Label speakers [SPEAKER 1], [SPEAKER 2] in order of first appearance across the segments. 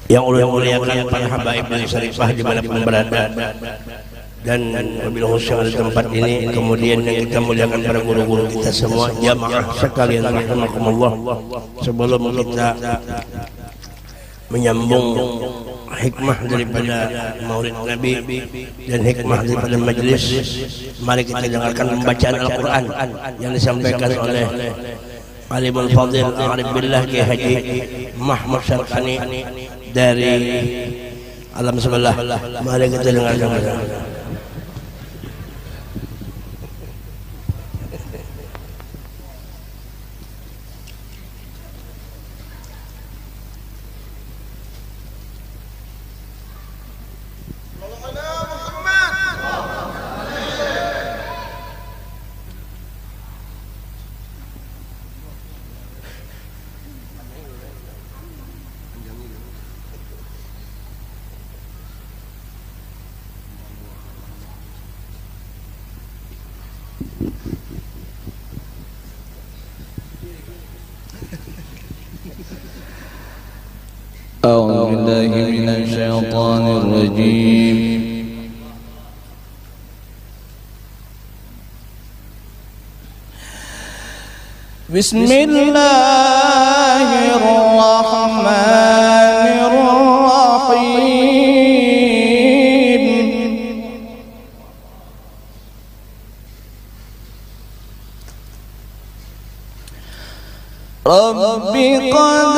[SPEAKER 1] yang Allah muliakan para habaib dan syarifah dimanapun berada, dan wabil khusus di tempat ini, kemudian yang kita muliakan para guru-guru kita semua, jamaah sekalian rahimakumullah. Sebelum kita menyambung hikmah daripada maulid Nabi dan hikmah daripada majlis, mari kita dengarkan pembacaan Al-Quran yang disampaikan oleh Alimul Fadil Arif Billah Ki Haji Mahmud Syarqani dari alam sebelah. Mari kita dengarkan.
[SPEAKER 2] أعوذ بالله من الشيطان الرجيم. بسم الله الرحمن الرحيم. رب قد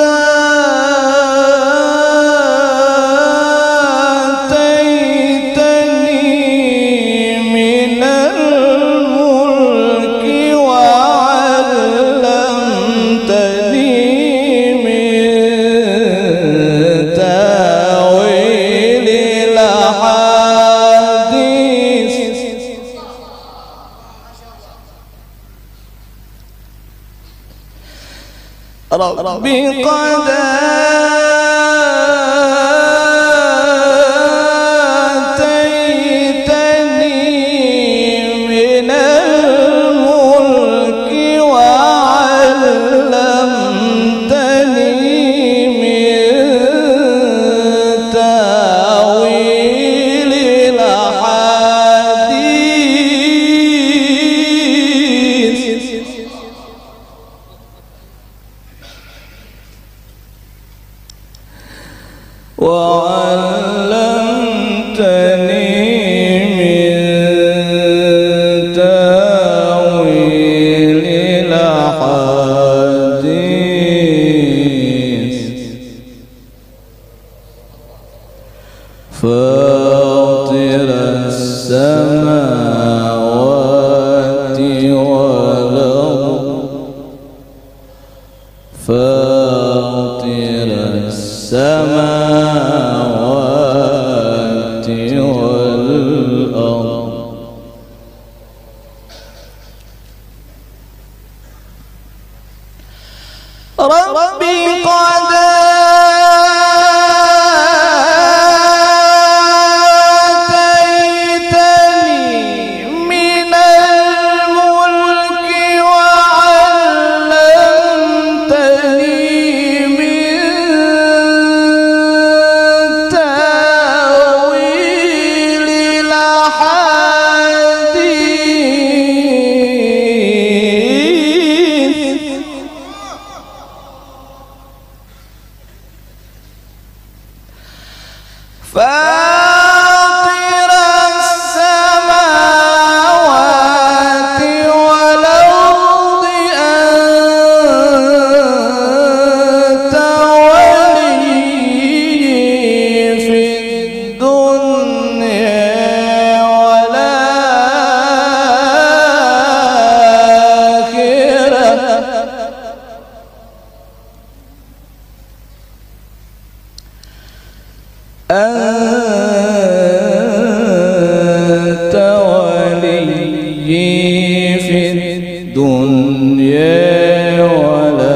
[SPEAKER 2] ربي قد آتيتني من الملك وعلمتني من تأويل الأحاديث وعلمتني من تأويل الأحاديث فاطر السماوات والأرض فاطر السماوات والأرض ربي قد آتيتني من الملك وعلمتني من تأويل الأحاديث فاطر السماوات والأرض أنت ولي في الدنيا والآخرة أنت ولي في الدنيا والآخرة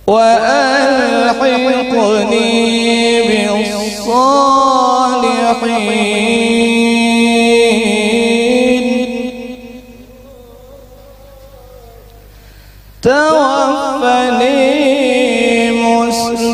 [SPEAKER 2] وألحقني بالصالحين توفني مسلما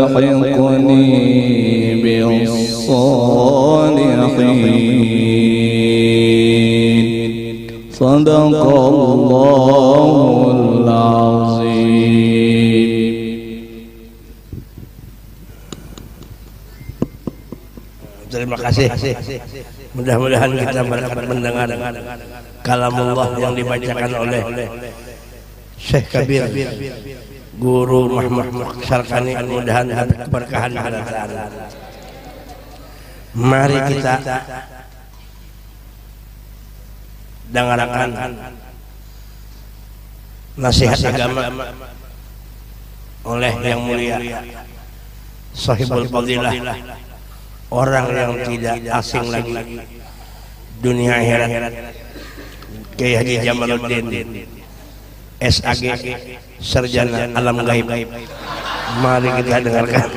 [SPEAKER 2] وألحقني بالصالحين صدق الله العظيم.
[SPEAKER 1] Terima kasih. Mudah-mudahan kita berdapat mendengar kalamullah yang dibacakan oleh Syekh Kabir Guru Muhammad Syarkani. Mudah-mudahan dapat keberkahan Allah Ta'ala. Mari kita dengarkan nasihat agama oleh yang mulia Sahibul Fadilah, orang yang tidak asing lagi dunia akhirat, Kiai Haji Jamaluddin SAG, sarjana alam gaib. Mari kita dengarkan.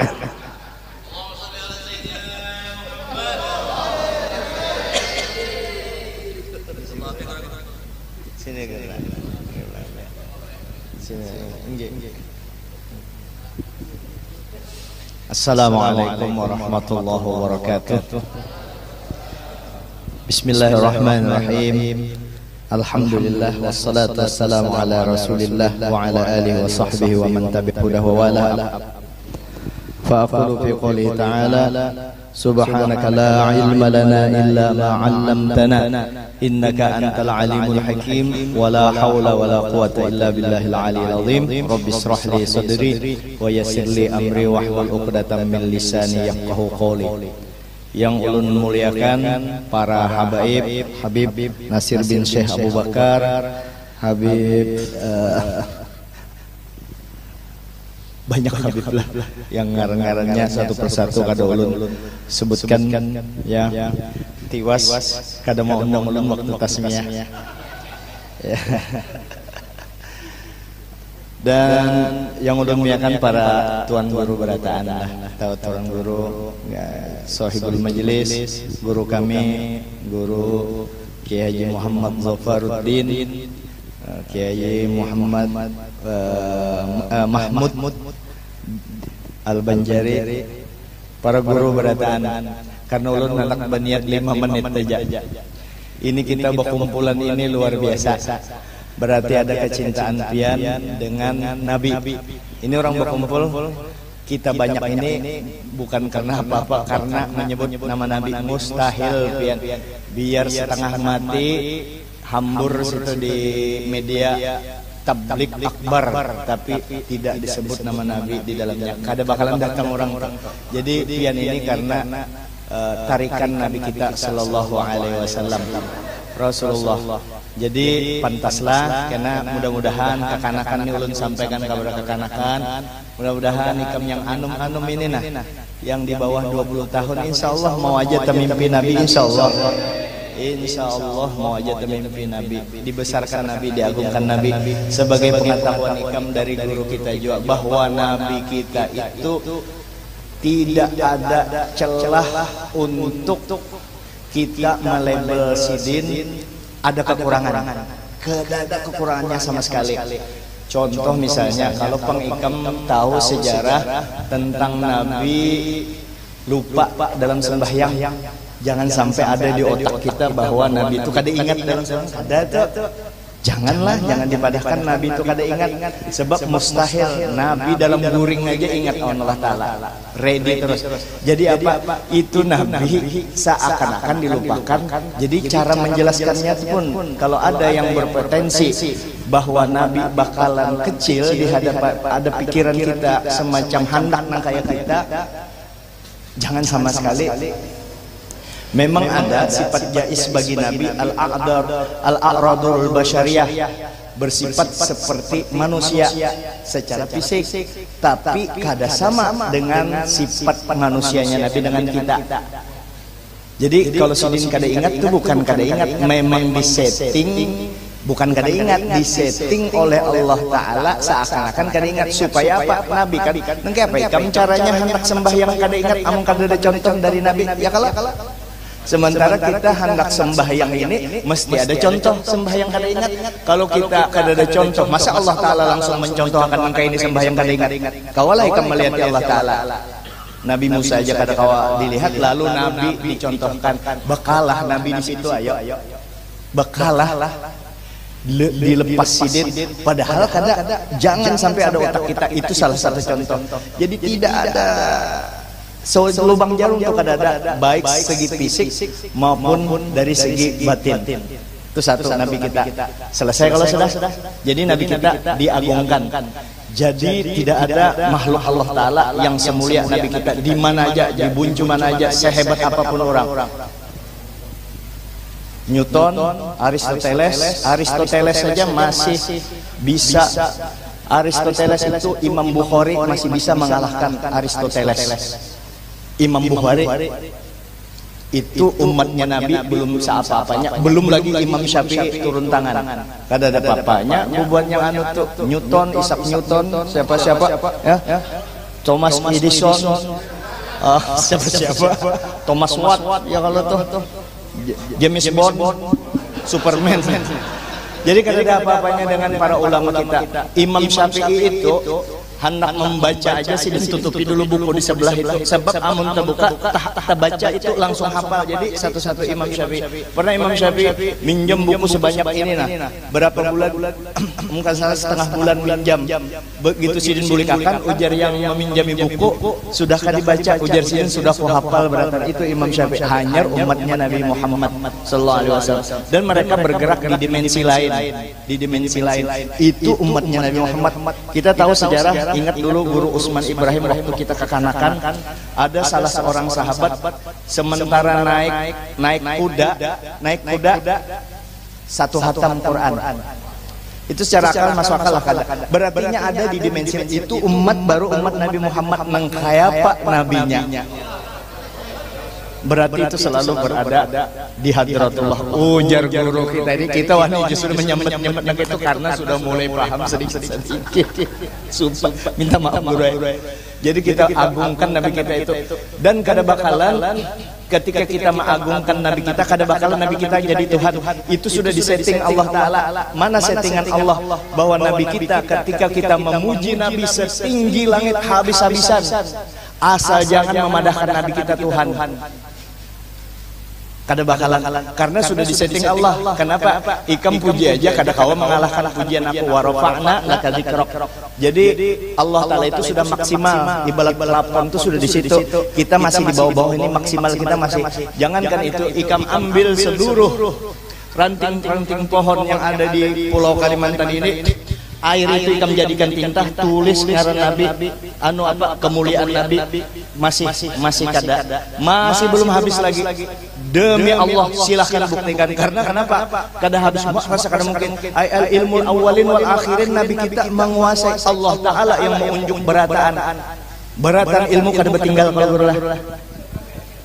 [SPEAKER 3] Assalamualaikum warahmatullahi wabarakatuh. Bismillahirrahmanirrahim. Alhamdulillah wassalatu wassalamu ala Rasulillah wa ala alihi wa sahbihi wa man tabi'ahu wa wala. Fa aqulu fi qouli ta'ala subhanaka la ilma lana illa ma 'allamtana innaka antal alimul hakim wa la hawla wa la quwwata illa billahil aliyyil azim. Rabbi shrah li sadri wa yassir li amri wahlul 'uqdatam min lisani yafqahu qawli. Yang ulun muliakan para habaib, Habib Nasir bin Syekh Abu Bakar, Habib banyak Habib lah yang ngaran-ngarannya satu persatu kada ulun sebutkan ya, tiwas kada mau undang-undang waktu tasmiyah ya. Dan yang udah muliakan para tuan guru berataan lah, atau tuan guru ya, sahibul majelis, guru kami, guru Kiai Haji Muhammad Zafaruddin, Kiai Muhammad Mahmud Al-Banjari, para guru berataan. Karena ulun anak berniat 5 menit saja. Ini kita berkumpulan ini luar biasa. Berarti ada kecintaan pian dengan Nabi. Ini orang berkumpul, kita banyak ini bukan karena apa-apa, karena menyebut nama Nabi. Mustahil pian biar setengah mati hambur situ di media tablik akbar, tapi tidak disebut nama Nabi di dalamnya. Kada bakalan datang orang. Jadi pian ini karena tarikan Nabi kita sallallahu alaihi wasallam, Rasulullah. Jadi pantaslah, karena mudah-mudahan kekanakan ini ulun sampaikan kepada kekanakan. Mudah-mudahan ikam yang anum-anum ini nah, yang di bawah 20 tahun insyaallah mau aja temimpi Nabi insyaallah. Insya Allah mau aja mimpi Nabi, dibesarkan Nabi, diagungkan Nabi sebagai pengetahuan ikam dari guru kita juga bahwa Nabi kita itu tidak ada celah untuk kita melabel sidin ada kekurangan. Tidak ada kekurangannya sama sekali. Contoh misalnya kalau pengikam tahu sejarah tentang Nabi lupa dalam sembahyang, jangan sampai ada di otak kita bahwa Nabi itu kada ingat dalam sembahyang. Ada tuh. Janganlah, jangan dipadahkan Nabi itu kada ingat. Sebab mustahil Nabi dalam guring aja ingat Allah Ta'ala. Ready terus. Jadi apa? Itu Nabi seakan-akan dilupakan. Jadi cara menjelaskannya pun kalau ada yang berpotensi bahwa Nabi bakalan kecil di hadapan ada pikiran kita semacam handak nang kayak kita, jangan sama sekali. Memang ada sifat jais bagi Nabi al-a'radul basyariyah, bersifat seperti manusia secara fisik, tapi kada sama dengan sifat manusianya Nabi dengan kita. Jadi kalau sidin kada ingat itu bukan kada ingat, memang disetting, bukan kada ingat, disetting oleh Allah Ta'ala seakan-akan kada ingat. Supaya apa? Nabi kan nengke apa ikam caranya hendak sembahyang kada ingat, amung kada ada contoh dari Nabi ya kalah. Sementara kita hendak sembahyang ini mesti ada contoh sembahyang kada ingat. Kalau kita kada ada contoh, masa Allah Ta'ala langsung mencontohkan angka ini sembahyang kada ingat? Kawalah ikam melihat Allah Ta'ala. Nabi Musa aja kada kawa dilihat, lalu Nabi dicontohkan. Bekalah Nabi di situ, ayo. Bekalah dilepas sidin, padahal kada. Jangan sampai ada otak kita, itu salah satu contoh. Jadi tidak ada lubang jarum untuk ada, baik segi fisik maupun dari segi batin. Itu satu Nabi kita. Selesai kalau sudah. Jadi Nabi kita diagungkan. Jadi tidak ada makhluk Allah Ta'ala yang semulia Nabi kita. Di mana aja, di buncu mana aja, sehebat apapun orang. Newton, Aristoteles saja masih bisa. Aristoteles itu Imam Bukhari masih bisa mengalahkan Aristoteles. Imam Bukhari itu umatnya Nabi belum bisa apa-apanya, belum lagi Imam Syafi'i turun tangan, kada ada apa-apanya. Buat yang anu tuh Newton, Isaac Newton, siapa ya, Thomas Edison, siapa Thomas Watt ya kalau tuh James Bond, Superman. Jadi kada ada apa-apanya dengan para ulama kita. Imam Syafi'i itu hendak membaca aja sih ditutupi dulu buku di sebelah itu, sebab amun terbuka tak baca itu langsung hafal. Jadi satu-satu Imam Syafi'i. Pernah Imam Syafi'i minjem buku sebanyak ini berapa bulan? Mungkin salah setengah bulan minjam. Begitu sidin bulikakan, ujar yang meminjami buku sudahkah dibaca? Ujar sidin sudah ku hafal berarti itu Imam Syafi'i. Hanya umatnya Nabi Muhammad sallallahu alaihi wasallam, dan mereka bergerak di dimensi lain. Di dimensi lain itu umatnya Nabi Muhammad. Kita tahu sejarah. Ingat dulu guru Utsman Ibrahim waktu kita kekanakan, ada salah seorang sahabat sementara naik kuda satu hatam Quran. Itu secara akal masuk akal lah. Berarti ada di dimensi itu umat baru umat Nabi Muhammad mengkayapa nabinya. Berarti itu selalu berada di hadratullah. Ujar guru kita ini, kita wani justru menyempet-nyempet itu karena sudah mulai paham sedikit-sedikit. Sumpah, minta maaf guru. Jadi kita agungkan Nabi kita itu, dan kada bakalan ketika kita mengagungkan Nabi kita, kada bakalan Nabi kita jadi Tuhan. Itu sudah disetting Allah Ta'ala. Mana settingan Allah bahwa Nabi kita ketika kita memuji Nabi setinggi langit habis-habisan, asal jangan memadahkan Nabi kita Tuhan. Kada bakalan, karena sudah disetting Allah. Kenapa? Ikam puji aja kada kawa mengalahkan pujian aku. Wa rafa'na laka dzikrok. Jadi Allah Ta'ala itu sudah maksimal. Ibarat pelapon itu sudah di situ. Kita masih di bawah-bawah ini, maksimal kita masih. Jangankan itu, ikam ambil seluruh ranting-ranting pohon yang ada di Pulau Kalimantan ini, air itu ikam jadikan tinta, tulis ngaran Nabi, kemuliaan Nabi, masih kada, masih belum habis lagi. Demi Allah silahkan buktikan. Karena kenapa? Kada habis masa kada mungkin. Al ilmul awalin wal akhirin, Nabi kita menguasai. Allah Ta'ala yang mengunjuk berataan ilmu kada bertinggal kalau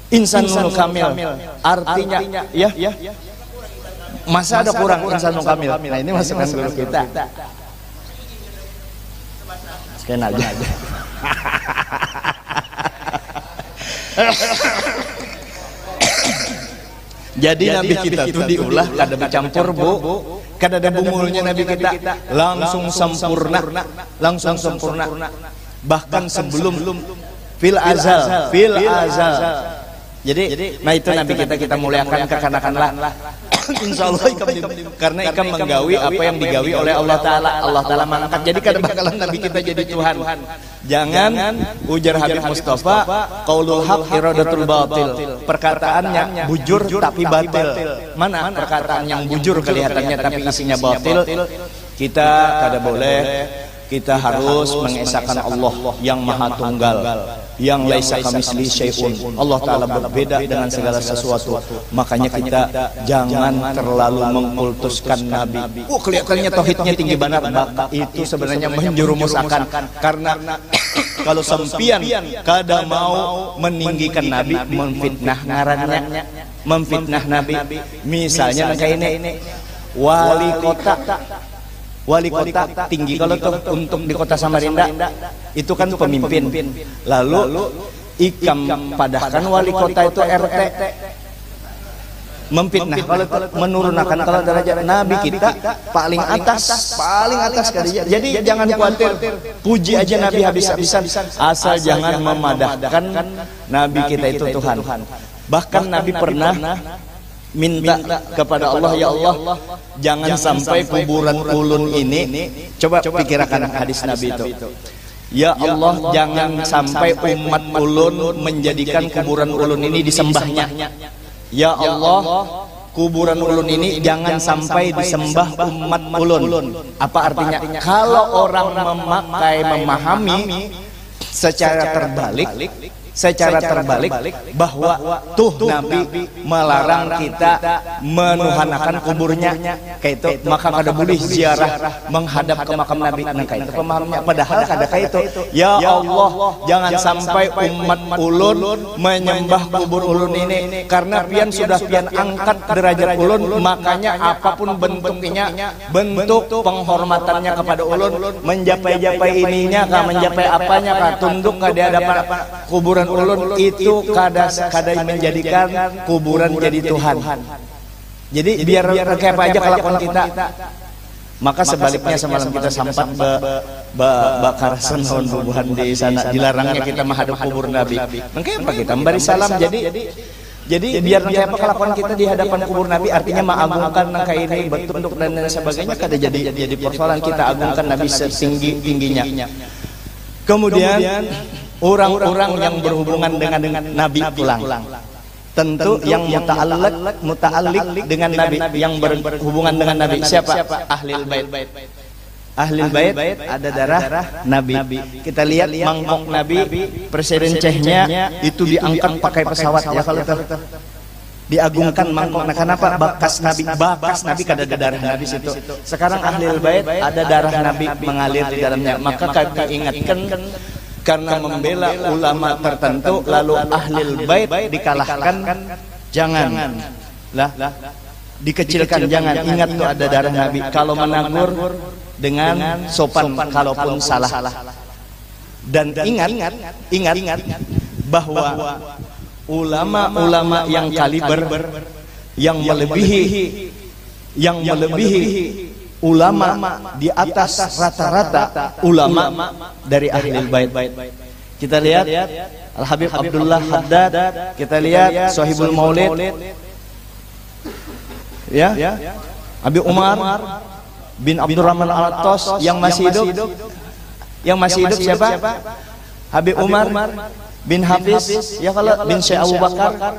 [SPEAKER 3] Insanul kamil artinya ya masa ada kurang insanul kamil. Nah ini masukan guru kita. Sekian aja. Jadi nabi kita tuh diulah kada bercampur bu, kada ada bumulnya nabi kita, langsung sempurna. Bahkan sebelum fil azal. Jadi nah itu nabi kita muliakan kekanakanlah. Insyaallah karena ikam menggawi apa yang digawi oleh Allah Taala mengangkat. Jadi kada bakalan nabi kita jadi Tuhan. Jangan ujar Habib Mustafa qaulul haq iradatul batil. Perkataannya bujur tapi batil. Mana perkataan yang bujur kelihatannya tapi isinya batil? Kita kada boleh. Kita harus mengesahkan Allah yang Maha Tunggal, yang laisa kamitslihi syai'un. Allah Taala berbeda dengan segala sesuatu. Makanya kita jangan terlalu mengkultuskan Nabi. Kelihatannya tauhidnya tinggi banget, maka itu sebenarnya menjerumuskan. Karena kalau sampian kada mau meninggikan Nabi, memfitnah ngarannya, memfitnah Nabi. Misalnya kayak ini wali kota tinggi kalau tuh untuk di kota Samarinda itu kan pemimpin. Lalu ikam padahkan wali kota itu RT memfitnah kalau menurunkan kalau derajat Nabi kita paling atas kali. Jadi jangan khawatir, puji aja Nabi habis-habisan asal jangan memadahkan Nabi kita itu Tuhan. Bahkan Nabi pernah minta kepada Allah, ya Allah jangan sampai kuburan ulun ini, coba pikirkan hadis Nabi itu, ya Allah jangan sampai umat ulun menjadikan kuburan ulun ini disembahnya. Ya Allah kuburan ulun ini jangan sampai disembah umat ulun. Apa artinya? Kalau orang memahami secara terbalik bahwa tuh Nabi melarang kita menuhanakan kuburnya kayak itu, maka kada boleh ziarah menghadap ke makam Nabi. Nah kayak itu pemahamnya. Padahal kada kayak itu. Ya Allah jangan sampai umat ulun menyembah kubur ulun ini, karena pian sudah pian angkat derajat ulun, makanya apapun bentuknya, bentuk penghormatannya kepada ulun, menjapai-japai ininya kah, menjapai apanya kah, tunduk kah di hadapan kuburan ulun, itu kada menjadikan kuburan jadi Tuhan. Jadi biar kayak apa aja kelakuan kita. Maka sebaliknya semalam kita sampat bakarasan tahun bubuhan di sana, dilarangnya kita menghadap kubur Nabi. Makanya apa kita memberi salam. Jadi biar kayak apa kelakuan kita di hadapan kubur Nabi, artinya mengagungkan nangka ini, bertunduk dan sebagainya, kada jadi persoalan. Kita agungkan Nabi setinggi-tingginya. Kemudian orang-orang yang berhubungan dengan Nabi pulang, tentu yang muta'alliq dengan Nabi, yang berhubungan dengan Nabi siapa? Ahlul Bait. Ahlul Bait ada darah Nabi. Kita lihat mangkok Nabi, presiden Chechnya itu diangkat pakai pesawat ya, kalau itu diagungkan mangkok. Nah kenapa? Bakas Nabi kada ada darah Nabi situ. Sekarang Ahlul Bait ada darah Nabi mengalir di dalamnya. Maka kami ingatkan, karena membela ulama tertentu lalu Ahlul Bait dikalahkan, jangan dikecilkan, jangan. Ingat tuh ada darah Nabi. Kalau menegur dengan sopan kalaupun salah. Dan ingat bahwa ulama-ulama yang kaliber, yang melebihi ulama di atas rata-rata ulama dari Ahlul Bait. Kita lihat Al-Habib Abdullah Haddad, kita lihat Sohibul Maulid, ya, Habib Umar bin Abdurrahman Al-Attas yang masih hidup. Yang masih hidup siapa? Habib Umar bin Hafiz, ya kalau bin Syekh Abu Bakar.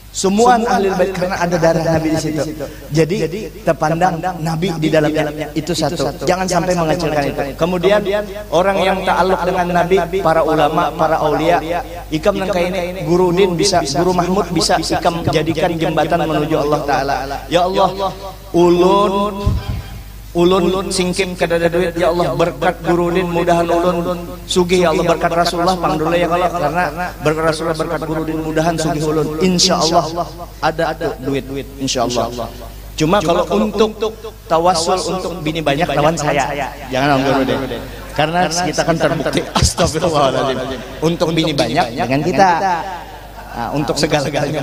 [SPEAKER 3] Semua Ahlul Bait karena ada darah Nabi di situ. Jadi terpandang Nabi di dalamnya. Itu satu. Jangan sampai mengecilkan itu. Kemudian orang yang ta'alluq dengan Nabi, para ulama, para aulia, ikam nangka ini Guru Din bisa, Guru Mahmud bisa, ikam jadikan jembatan menuju Allah Taala. Ya Allah, ulun ulun singkip kada ada duit ya Allah berkat guru din mudahan ulun sugih ya Allah berkat Rasulullah pangdula ya Allah karena berkat Rasulullah berkat guru din mudahan sugih ulun insyaallah ada duit insyaallah. Cuma kalau untuk tawassul untuk bini banyak lawan saya jangan om guru deh. Karena kita kan terbukti astagfirullahaladzim untuk bini banyak dengan kita. Nah, untuk segala-galanya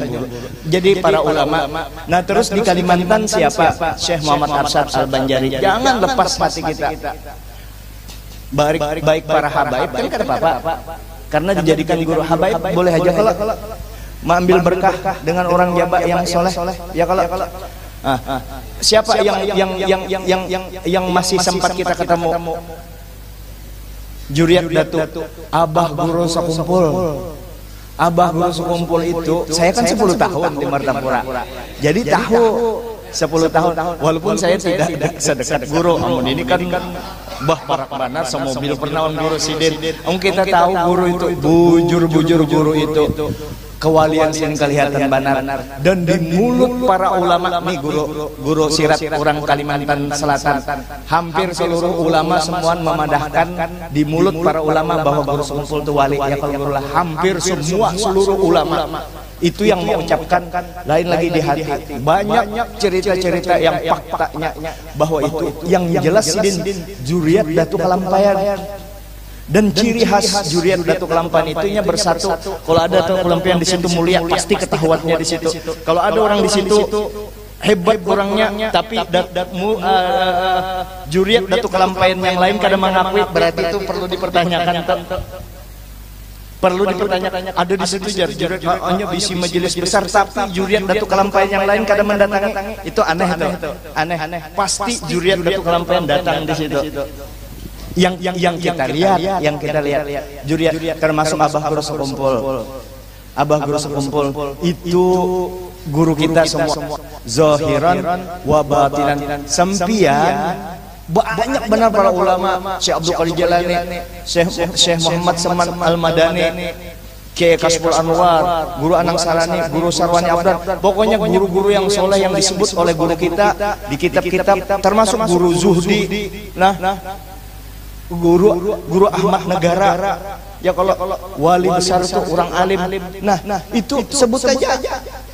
[SPEAKER 3] jadi para ulama. Nah terus di Kalimantan siapa? Syekh Muhammad Arsyad Al-Banjari. Jangan lepas hati kita baik para habaib kan kada apa-apa karena dijadikan guru habaib boleh aja kalau mengambil berkah dengan orang yang soleh ya kalau siapa yang masih sempat kita ketemu Juriat Datuk Abah Guru Sekumpul. Abah Guru Sekumpul itu saya kan 10 tahun di Martapura. Jadi tahu 10 tahun walaupun saya tidak sedekat guru. Amun ini kan bah parak banar semobil pernah guru sidin. Kita tahu guru itu bujur guru itu kewalian sini kelihatan benar dan di mulut para ulama nih guru sirat orang Kalimantan Selatan hampir seluruh ulama semua memadahkan di mulut para ulama bahwa Guru Sekumpul itu wali ya kalau guru lah hampir semua seluruh ulama itu yang mengucapkan lain lagi di hati banyak cerita-cerita yang faktanya bahwa itu yang jelas sidin Juriat Datuk Kalampayan. Dan ciri khas Juriat Datuk Kalampayan itunya bersatu. Kalau ada Datuk Kalampayan di situ mulia, pasti ketahuannya di situ. Kalau ada orang di situ hebat orangnya, tapi Juriat Datuk Kalampayan yang lain kadang mengakui, berarti itu perlu dipertanyakan. Perlu dipertanyakan. Ada di situ Juriat hanya bisi majelis besar, tapi Juriat Datuk Kalampayan yang lain kadang mendatangi. Itu aneh itu. Aneh. Pasti Juriat Datuk Kalampayan datang di situ. Yang kita lihat Juriat termasuk Abah Guru Sekumpul. Abah Guru Sekumpul itu guru kita semua zahiran wa batinan sempian banyak benar para ulama Syekh Abdul Qadir Jalani, Syekh Muhammad Saman Al-Madani, Kiai Kasbul Anwar, Guru Anang Sarani, Guru Sarwani Abdan. Pokoknya guru-guru yang soleh yang disebut oleh guru kita di kitab-kitab termasuk Guru Zuhdi. Guru Ahmad Negara ya kalau wali besar itu orang alim. Nah itu sebut aja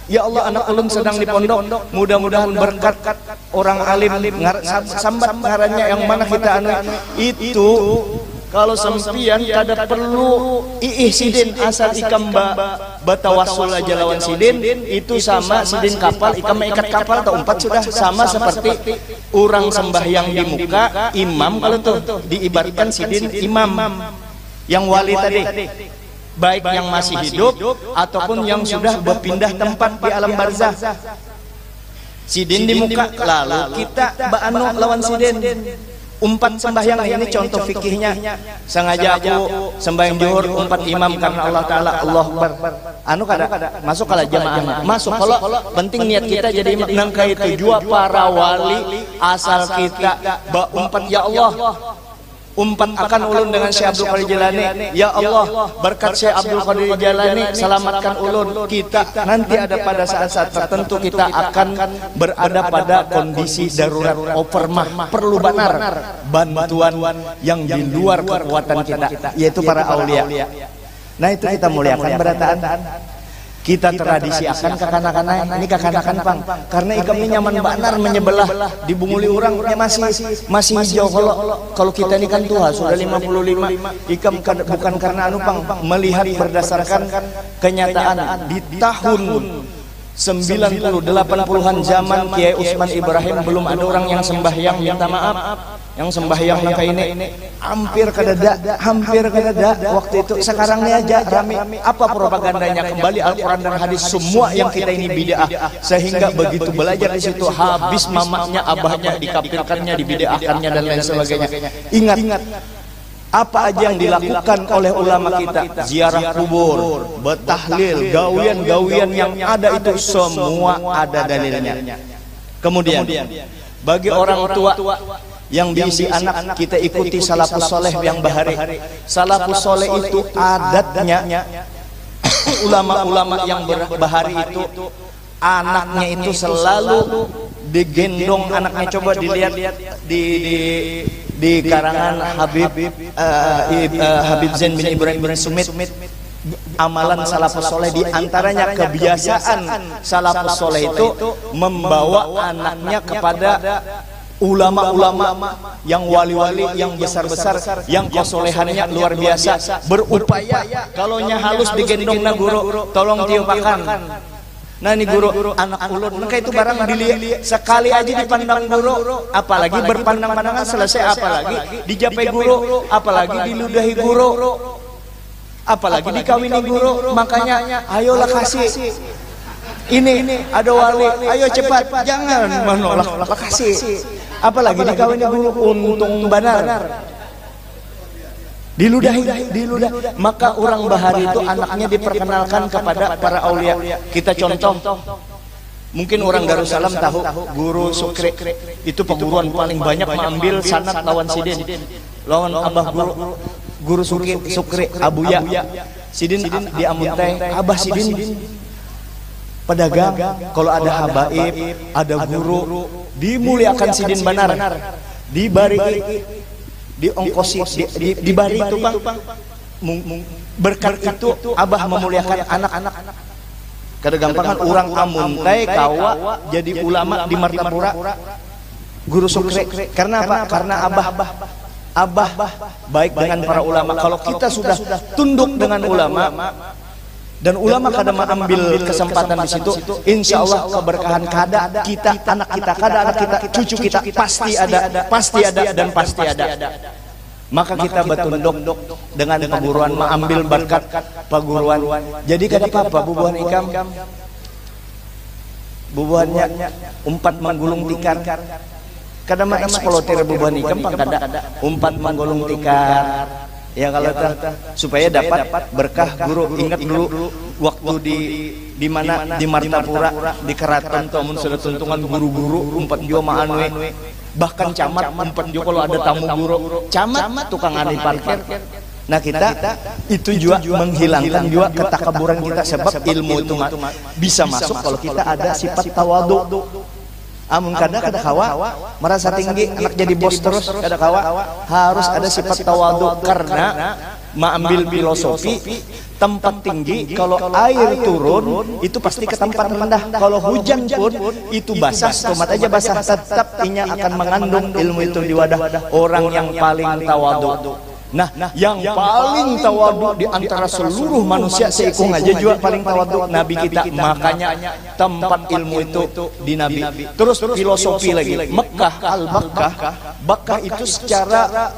[SPEAKER 3] ya Allah anak ulun sedang di pondok mudah-mudahan berkat orang alim sambat ngarannya yang mana kita itu kalau sempian kada perlu sidin asal ikam batawassul aja lawan sidin itu sama sidin kapal ikam ikat kapal atau umpat sudah sama seperti orang sembahyang di muka imam kalau tuh diibaratkan sidin imam yang wali tadi baik yang masih hidup ataupun yang sudah berpindah tempat di alam barzah sidin di muka lalu kita ba'anu lawan sidin umpat sembahyang ini contoh fikihnya sengaja aku sembahyang zuhur umpat imam karena Allah Ta'ala Allah Akbar kada masuk kalau jamaahnya masuk kalau penting niat kita jadi imam nangka itu jua para wali asal kita umpat ya Allah umpat akan ulun dengan Syekh Abdul Qadir Jalani ya Allah berkat Syekh Abdul Qadir Jalani selamatkan ulun kita nanti ada pada saat-saat tertentu kita akan berada pada kondisi darurat overmah perlu benar bantuan yang di luar kekuatan kita yaitu para aulia. Nah itu kita muliakan berataan kita tradisi akan kekanak-kanak ini kekanak-kanak pang karena ikam ini nyaman benar menyebelah dibunguli orang masih hijau kalau kita ini kan tua sudah 55 ikam bukan karena pang melihat berdasarkan kenyataan di tahun 90-80an zaman Kiai Usman Ibrahim belum ada orang yang sembahyang minta maaf yang sembahyang nangka ini hampir kada waktu itu sekarang ini aja rame apa propagandanya kembali Al-Quran dan hadis semua yang kita ini bid'ah sehingga begitu belajar di situ habis mamanya abahnya dikafirkannya dibid'ahkannya dan lain sebagainya. Ingat apa aja yang dilakukan oleh ulama kita ziarah kubur betahlil gawian-gawian yang ada itu semua ada dalilnya. Kemudian bagi orang tua yang diisi anak kita ikuti salafus soleh yang bahari. Salafus soleh itu adatnya ulama-ulama yang bahari itu anaknya itu selalu digendong anaknya. Coba dilihat di karangan Habib Zain bin Ibrahim bin Sumit, amalan salafus soleh di antaranya kebiasaan salafus soleh itu membawa anaknya kepada ulama-ulama yang wali-wali yang besar-besar yang kesolehannya luar biasa, berupaya kalaunya halus digendong na guru tolong tiupakan. Nah ini guru anak ulun, maka itu barang dilihat sekali aja dipandang guru, apalagi berpandang-pandangan selesai, apalagi dijapai guru, apalagi diludahi guru, apalagi dikawini guru. Makanya ayolah kasih ini ada wali, ayo cepat, jangan menolak, kasih. Apalagi dikawini guru, untung benar diludahi. Maka orang bahari itu anaknya diperkenalkan kepada para aulia. Kita contoh, mungkin orang Darussalam tahu Guru Sukri, itu perguruan paling banyak mengambil sanad lawan Sidin, lawan abah guru Sukri Abuya. Sidin di Amuntai, abah Sidin pedagang, kalau ada habaib, ada guru, dimuliakan Sidin benar, dibari, diongkosi, dibari itu bang. Berkat itu abah memuliakan anak-anak. Kedegampangan orang Amuntai kawa jadi ulama di Martapura, Guru Sukri. Karena apa? Karena abah baik dengan para ulama. Kalau kita sudah tunduk dengan ulama, dan ulama kadang mengambil kesempatan di situ, insya Allah keberkahan kada kita, anak kita, kada anak kita, cucu kita pasti ada. Maka kita bertunduk dengan perguruan, mengambil berkat perguruan. Jadi kada apa-apa bubuhan ikam, bubuhannya umpat menggulung tikar. Kada mah eksploiter bubuhan ikam pang kada umpat menggulung tikar. Ya kalau supaya dapat berkah guru. Ingat dulu waktu di mana di Martapura di Keraton tuh mun sudah tuntungan guru-guru umpat jo maanwe, bahkan camat umpat jo kalau ada tamu guru, camat tukang aneh parkir. Nah kita itu juga menghilangkan juga ketakaburan kita, sebab ilmu itu bisa masuk kalau kita ada sifat tawadu. Amun kada kawa merasa tinggi, anak jadi bos terus, kada kawa, harus ada sifat tawadu. Karena mengambil filosofi, tempat tinggi kalau air turun itu pasti ke tempat rendah. Kalau hujan pun itu basah, tomat aja basah, tetap inya akan mengandung ilmu itu di wadah orang yang paling tawadu. Nah, yang paling tawadu di antara seluruh manusia seikung aja juga paling tawadu Nabi kita. Makanya tempat ilmu itu di Nabi. Terus filosofi lagi. Mekah, Bakkah itu secara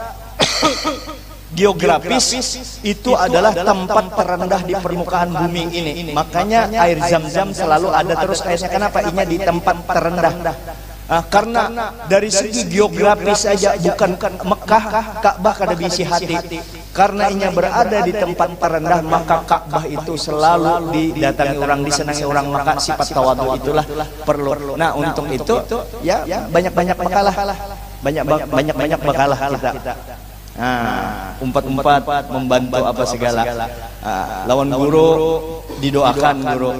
[SPEAKER 3] geografis itu adalah tempat terendah di permukaan bumi ini. Makanya air Zam-Zam selalu ada terus airnya. Kenapa? Inya di tempat terendah. Karena dari segi geografis saja, bukan Mekah, Ka'bah kada bisi hati. Karena inya berada di tempat terendah, maka Ka'bah itu selalu didatangi orang, disenangi orang. Maka sifat tawadu itulah perlu. Nah untuk itu ya banyak-banyak bekalah, banyak-banyak bekalah kita. Umpat-umpat membantu apa segala. Lawan guru didoakan guru,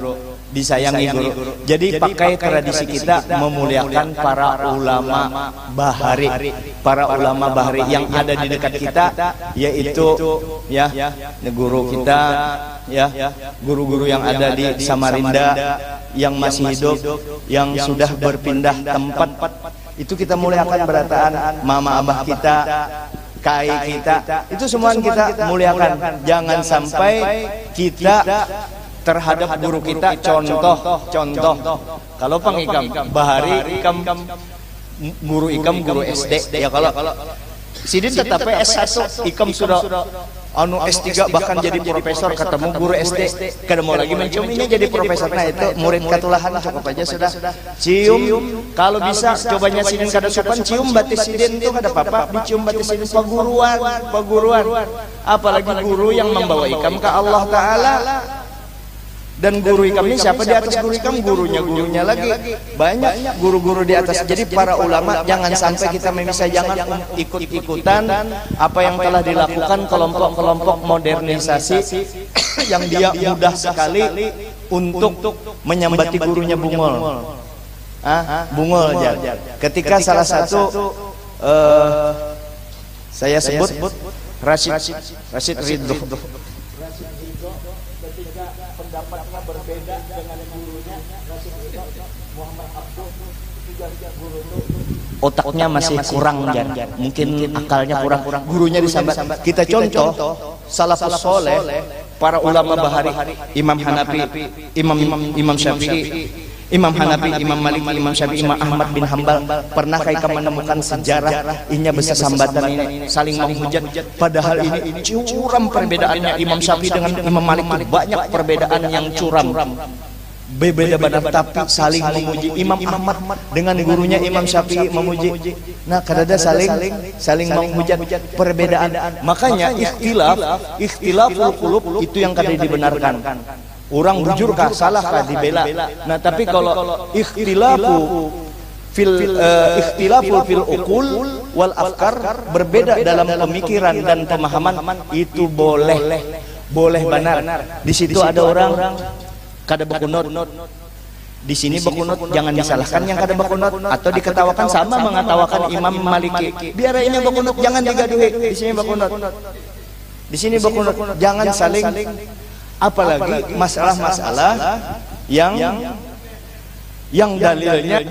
[SPEAKER 3] disayangi guru. Jadi pakai tradisi kita memuliakan para ulama bahari, para ulama bahari yang ada di dekat kita, yaitu ya guru kita, ya guru-guru yang ada di Samarinda yang masih hidup, yang sudah berpindah tempat, itu kita muliakan. Berataan mama abah kita, kai kita, itu semua kita muliakan. Jangan sampai kita terhadap guru kita contoh. Kalau pengikam bahari ikam guru SD, ya kalau Sidin tetap S1, ikam sudah S3 bahkan jadi profesor, ketemu guru SD kada mau lagi menciumnya jadi profesor. Nah itu murid katulahan cukup aja sudah cium. Kalau bisa cobanya Sidin kada sopan, cium batis Sidin itu kada apa-apa, dicium batis Sidin. Paguruan apalagi guru yang membawa ikam ke Allah Ta'ala. Dan guru ikam ini siapa di atas guru ikam? Gurunya lagi. Banyak guru-guru di atas. Jadi para ulama jangan sampai kita memisah, jangan ikut-ikutan apa yang telah dilakukan kelompok-kelompok modernisasi yang dia mudah sekali untuk menyambati gurunya bungol. Bungul Jar. Ketika salah satu saya sebut Rashid Ridho. Ketika pendapatnya berbeda dengan gurunya Rashid Ridho, Muhammad Abduh, guru itu otaknya masih kurang Jar. Mungkin akalnya kurang. Gurunya disambat. Kita contoh salafus soleh, para ulama bahari, Imam Hanafi, Imam Syafi'i, Imam Hanafi, Imam Maliki, Imam Syafi'i, Imam Ahmad bin Hambal. Pernahkah kita menemukan sejarah inya besar sambatan ini saling menghujat? Padahal ini curam perbedaannya. Imam Syafi'i dengan Imam Malik banyak perbedaan yang curam, berbeda tapi saling memuji. Imam Ahmad dengan gurunya Imam Syafi'i memuji. Nah, kadada saling menghujat perbedaan. Makanya ikhtilaful qulub itu yang kadang dibenarkan. Orang bujurkah, salahkah, dibela. Nah, tapi kalau ikhtilaful fil uqul wal afkar, berbeda dalam pemikiran dan pemahaman, itu boleh benar. Di situ ada orang kada bekunut, di sini bekunut, jangan disalahkan yang kada bekunut atau diketawakan sama mengatawakan Imam Maliki. Biar ini bekunut, jangan digaduhi. Di sini bekunut, di sini bekunut, jangan saling. Apalagi masalah-masalah yang dalilnya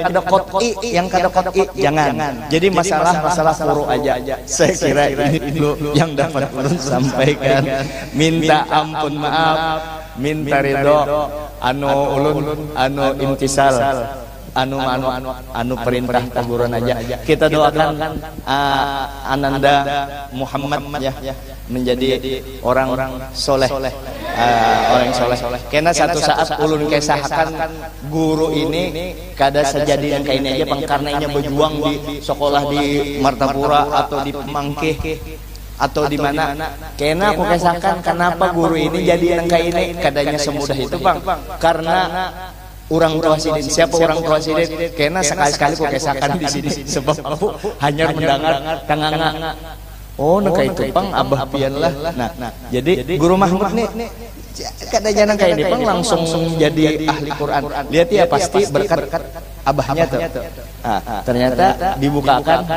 [SPEAKER 3] ada qot'i, yang kada qot'i jangan. Jadi masalah furu aja. Saya kira ini dulu yang dapat ulun sampaikan. Minta ampun, maaf, minta ridho, ulun imtisal, perintah teguran aja. Kita doakan Ananda Muhammad ya menjadi orang soleh, orang soleh. Karena satu saat ulun kisahkan guru ini kada sejadi yang kayak ini aja, karena inya berjuang di sekolah di Martapura atau di Pemangkih atau di mana. Karena aku kisahkan kenapa guru ini jadi yang kayak ini, kadanya semudah itu Bang, karena orang tua sidin. Siapa orang tua sidin? Karena sekali-sekali aku kisahkan di sini, sebab aku hanya mendengar tanganga. Oh, naka itu Bang, abah pian lah. Nah, jadi Guru Mahmud nih kadang kayak ini Bang langsung jadi ahli Quran. Lihat ya, pasti berkat abahnya tuh. Ternyata dibukakan.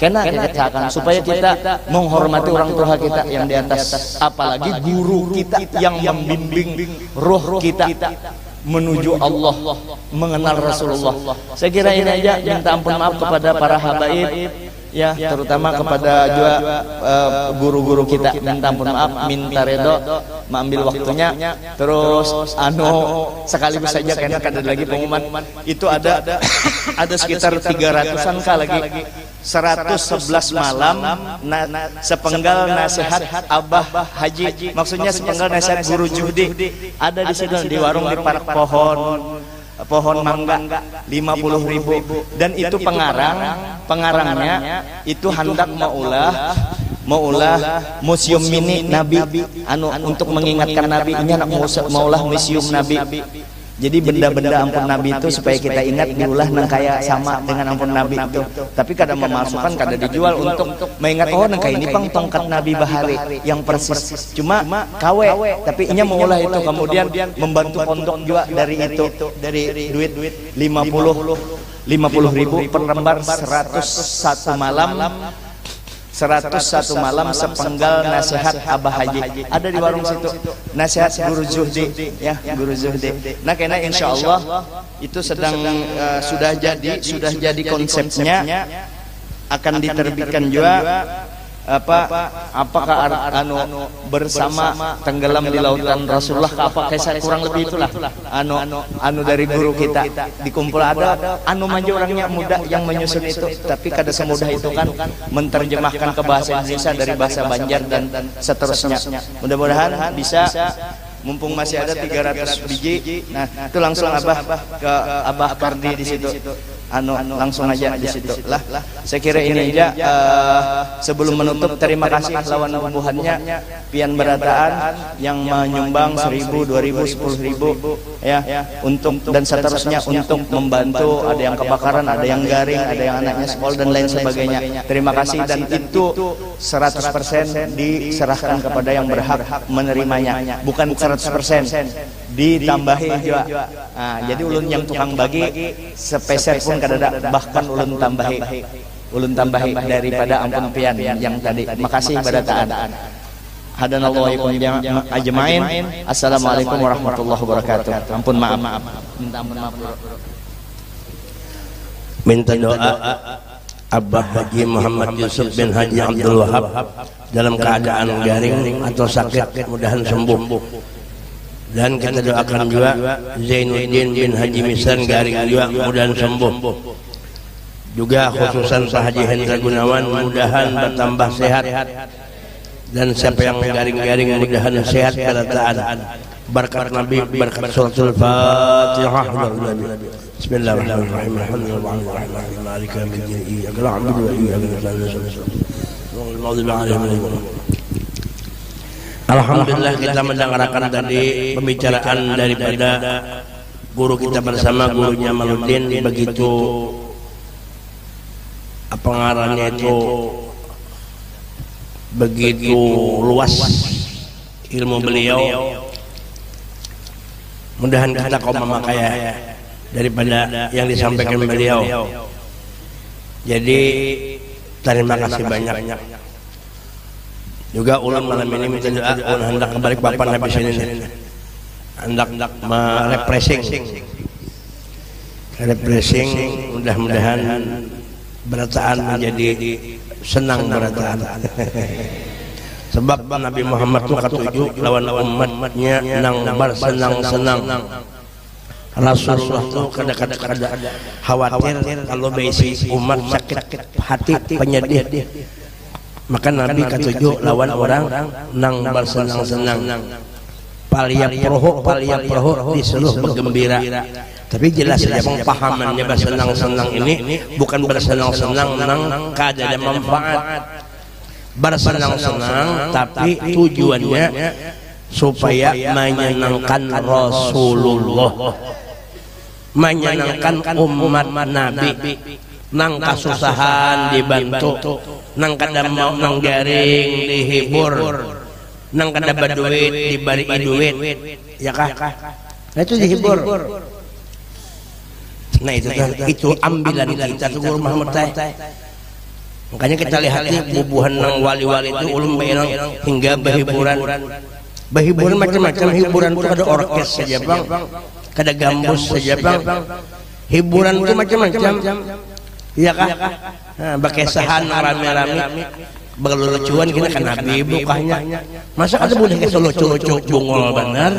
[SPEAKER 3] Karena kita supaya kita menghormati orang tua kita yang di atas, apalagi guru kita yang membimbing roh kita menuju Allah, mengenal Rasulullah. Saya kira ini aja. Minta ampun maaf kepada para habaib ya, terutama kepada juga guru-guru kita. Minta ampun maaf, minta ridho, mengambil waktunya. Terus sekaligus saja karena ada lagi pengumuman. Itu ada sekitar 300-an lagi 111 malam sepenggal nasihat Abah Haji, maksudnya sepenggal nasihat Guru Juhdi, ada di situ di warung di Park pohon mangga 50.000. Dan itu pengarangnya itu hendak maulah museum mini Nabi, untuk mengingatkan Nabi. Ini anak maulah museum Nabi. Jadi benda-benda ampun Nabi itu supaya kita ingat diulah nang kaya sama dengan ampun Nabi itu. Tapi kadang memasukkan, kadang dijual untuk mengingat, oh nang kaya ini Bang tongkat Nabi bahari yang persis. Cuma kawe, tapi inya mengolah itu, kemudian membantu pondok juga dari itu, dari duit 50.000 per lembar, 101 malam sepenggal nasihat Abah Haji. Ada di warung situ, nasihat Guru Zuhdi ya, Guru Zuhdi. Nah, karena insya Allah itu sedang sudah jadi konsepnya, akan diterbitkan juga apakah bersama tenggelam di lautan Rasulullah, apa kayak kurang lebih itulah dari guru kita dikumpul. Ada manja orangnya muda yang menyusun itu, tapi kada semudah itu kan menerjemahkan ke bahasa Indonesia dari bahasa Banjar dan seterusnya. Mudah-mudahan bisa, mumpung masih ada 300 biji. Nah, itu langsung ke Abah Kardi di situ. Langsung aja di situ lah. Saya kira ini aja. Sebelum menutup, terima kasih lawan bubuhannya pian berataan yang menyumbang 1.000, 2.000, 10.000. ya, untuk dan seterusnya untuk membantu, ada yang kebakaran, ada yang garing, ada yang anaknya sekolah dan lain sebagainya. Terima kasih, dan itu 100% diserahkan kepada yang berhak menerimanya, bukan 100%, ditambahi juga. Nah, jadi ulun yang tukang bagi sepeser pun kadada, bahkan ulun tambahi daripada ampun pian yang tadi. Makasih barataan. Hadanallahu ajmain. Assalamualaikum warahmatullahi wabarakatuh. Ampun maaf. Minta ampun maaf.
[SPEAKER 1] Minta doa Abah Haji Muhammad Yusuf bin Haji Abdul Wahab dalam keadaan garing atau sakit, mudahan sembuh. Dan kita doakan juga Zainuddin bin Haji Misan garing juga, mudahan sembuh. Juga khususan Pak Haji Hendra Gunawan, mudahan bertambah sehat. Dan siapa yang garing-garing mudahan sehat pada taat. Berkat Nabi, berkat suratul Fatihah. Bismillahirrahmanirrahim. Alhamdulillah, kita mendengarkan tadi pembicaraan daripada guru kita bersama, gurunya Maludin. Begitu apa ngarannya itu, begitu luas ilmu beliau. Mudahan kita kau memakai daripada yang disampaikan beliau. Jadi terima kasih banyak. Juga ulun malam ini minta doa, ulun hendak kebalik bapak habis ini, hendak refreshing, mudah-mudahan berataan menjadi senang berataan. Sebab Nabi Muhammad itu ketujuh lawan umatnya nang bersenang-senang. Rasulullah itu kadang-kadang khawatir kalau besi umat sakit hati penyedih. Maka Nabi ketujuh lawan orang nang bersenang-senang. Paliyap roho disuruh bergembira. Tapi jelas saja pemahamannya bersenang-senang ini bukan bersenang-senang nang kada ada manfaat. Bersenang-senang tapi tujuannya supaya menyenangkan Rasulullah, menyenangkan umat Nabi. Nang kasusahan dibantu, nang kada mau nang garing dihibur, nang kada berduit diberi duit, ya kah? Nah itu dihibur. Nah itu ambilan kita tuh Guru Muhammad teh. Makanya kita lihat bubuhan nang wali-wali itu ulun bayang hingga behiburan macam-macam. Hiburan itu ada orkes saja bang, kada gambus saja bang. Hiburan itu macam-macam. Iya kah? Nah, bakesahan rame-rame berlucuan kita kan Nabi bukanya. Masa ada boleh ke lucu-lucu bungol benar?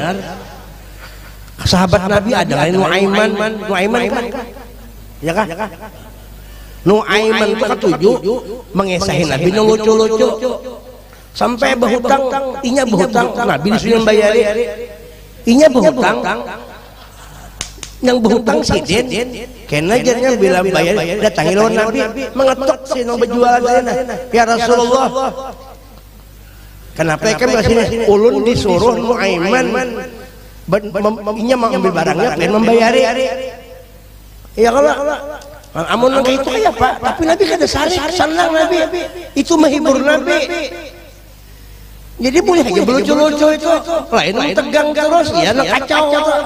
[SPEAKER 1] Sahabat Nabi ada lain Nuaiman kan? Ya kah? Nuaiman itu ketujuh mengesahin Nabi nu lucu-lucu. Sampai berhutang, inya berhutang, Nabi disuruh membayari. Inya berhutang, yang berhutang sidin. Karena jadinya bila bayar datangi lawan Nabi mengetuk si nang berjualan sana. Ya Rasulullah, kenapa kami kesini? Ulun disuruh Nuaiman inya mau ambil barangnya pengen membayari. Ya kalau amun nang itu ya Pak, tapi Nabi kada sarik, senang Nabi. Itu menghibur Nabi. Jadi boleh aja lucu-lucu itu. Lain tegang terus ya nak kacau itu.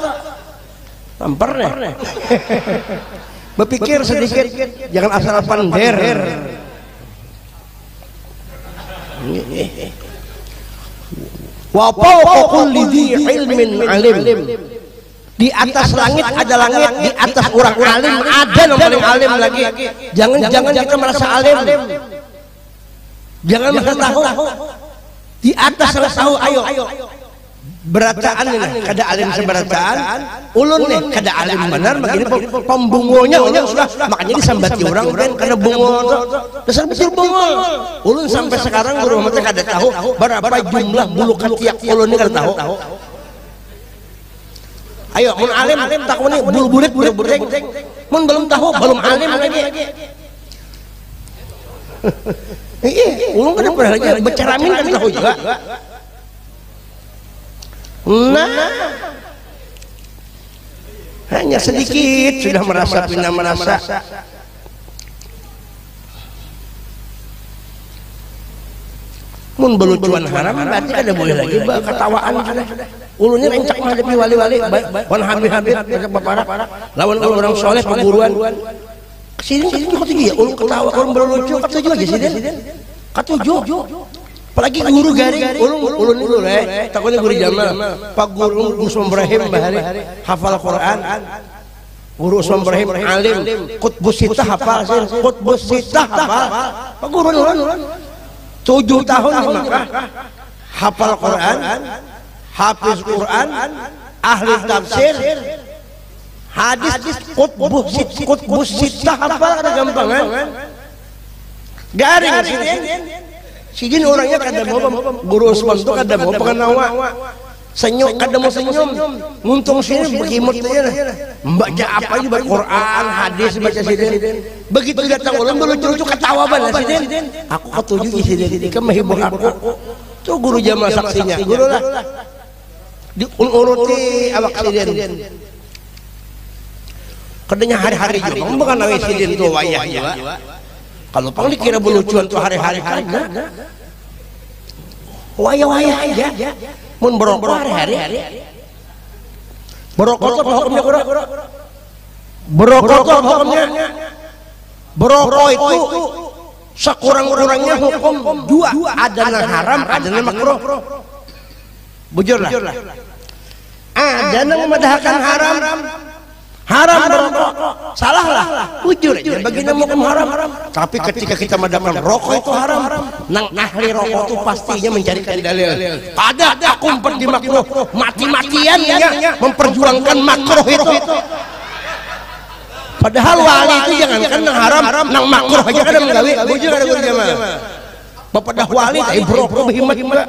[SPEAKER 1] Tampar nih. Berpikir sedikit, jangan asal pander. Wa fawqa kulli dzi ilmin alim. Di atas langit ada langit, di atas orang alim ada yang paling alim lagi. Jangan kita merasa alim. Jangan merasa tahu. Di atas rasa tahu, ayo. Berataan ini kada alim seberataan, ulun nih kada alim benar, begini pembungonya ulun sudah, makanya disambati orang kan kada bungol, dasar betul bungol. Ulun sampai sekarang Guru Muhammad kada tahu berapa jumlah bulu ketiak ulun ini kada tahu. Ayo, mun alim takun nih bulu burit, mun belum tahu belum alim lagi. Ulun kada pernah lagi berceramin kada tahu juga. Nah, hanya sedikit sudah merasa pindah merasa. Mun belucuan haram berarti kada boleh lagi ketawaan sudah. Ulunya rencak menghadapi wali-wali, wan habib-habib macam paparak, lawan orang soleh perguruan. Kesini juga ya, ulun ketawa, ulun berlucu, ketujuh aja sih ketujuh. Apalagi guru garing, ulun dulu takutnya guru Jamal, Pak Guru Usman Ibrahim bahari hafal Quran. Guru Usman Ibrahim alim, Qutbus Sittah hafal, Qutbus Sittah hafal. Pak Guru ulun 7 tahun di Makkah, hafal Quran, hafiz Quran, ahli tafsir, hadis, Qutbus Sittah hafal ada gampangan. Garing sidin orangnya kada mau Guru Usman itu kada mau pengenawa. Senyum kada mau senyum. Nguntung sini begimut aja. Baca apa aja Quran, hadis baca sidin. Begitu datang ulang lucu-lucu ketawa banget sidin. Aku ketujuh sidin. Kamu menghibur aku. Tuh guru Jamal saksinya. Guru lah. Diuruti awak sidin. Kadanya hari-hari juga. Bukan awak sidin tuh wayah juga. Kalau pang dikira belucuan tuh hari-hari kan. Wayah-wayah aja. Mun berokok hari-hari. Berokok apa hukumnya? Berokok apa hukumnya? Berokok itu sekurang-kurangnya hukum 2, ada yang haram, ada yang makruh. Bujurlah. Ada yang memadahkan haram. Haram berokok, salah lah, bujur aja. Baginya hukum haram. Tapi ketika kita madamkan rokok itu haram, nang ahli rokok itu pastinya mencarikan dalil. Ada aku umpet di makruh, mati-matian ya memperjuangkan makruh itu. Padahal wali itu jangankan nang haram, nang makruh aja kan menggawi. Bujur ada guru Jamal. Bapak dah wali, tapi berokok berhimat juga.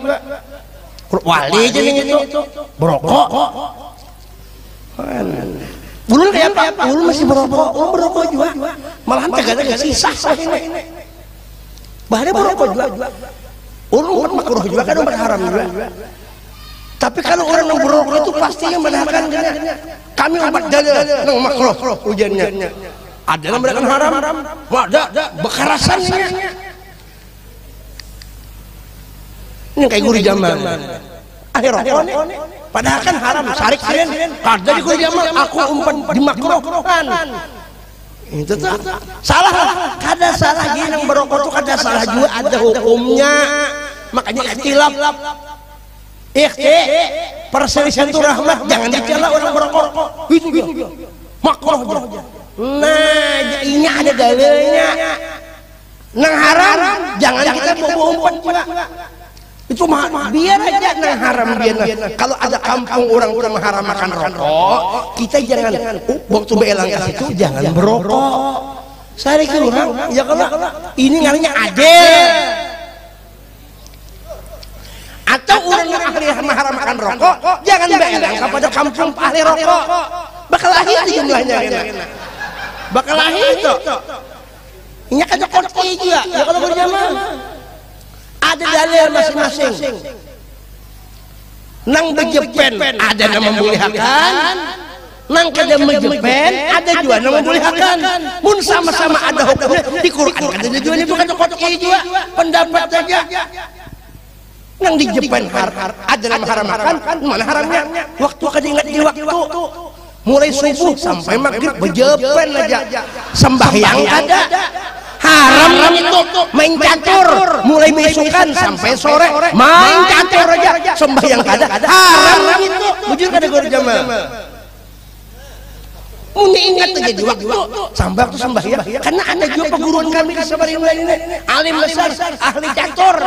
[SPEAKER 1] Wali aja nih itu, berokok. Ulun kayak apa? Ulun masih berokok, ulun berokok juga. Malahan tegaknya sisa ini. Bahaya berokok juga. Ulun makruh juga kan haram juga. Tapi kalau orang yang berokok itu pastinya menahkan kami umat dalil yang makruh ujiannya. Ada yang mereka haram, ada bekarasannya. Ini kayak guru Jamal. Akhir rokok padahal kan haram, sarik kalian kada di guru Jamal, aku umpan dimakruhkan. Itu tuh salah, kada salah gini yang berokok tuh kada salah juga, ada hukumnya. Makanya ikhtilaf, perselisihan itu rahmat, jangan dicela orang berokok. Itu makruh aja. Nah, ini ada dalilnya. Nang haram, jangan kita bawa umpan juga. Itu biar aja nang haram biar. Kalau ada kampung orang mengharamkan rokok, kita jangan waktu belang ke situ jangan berokok. Saya kira orang, ya kalau ini ngarinya adil. Atau orang yang ahli mengharamkan rokok, jangan belang kepada kampung ahli rokok. Bakal lahir jumlahnya. Bakal lahir itu. Ini kan kota juga, ya kalau berjamaah. Ada dalil masing-masing. Nang bejepen ada yang membolehkan, nang kada bejepen ada juga yang membolehkan. Mun sama-sama ada hukumnya di Quran kada juga itu kata kotak juga pendapat saja. Nang di Jepen ada yang mengharamkan, mana haramnya? Waktu kada ingat di waktu. Mulai subuh sampai maghrib bejepen aja. Sembahyang ada. Haram itu main catur, mulai besukan sampai sore main catur aja, sembahyang kada. Haram itu, bujur kada guru Jamal. Muni ingat aja di waktu sampai waktu sembahyang, karena ada juga perguruan kami di Samarinda ini, alim besar, ahli catur.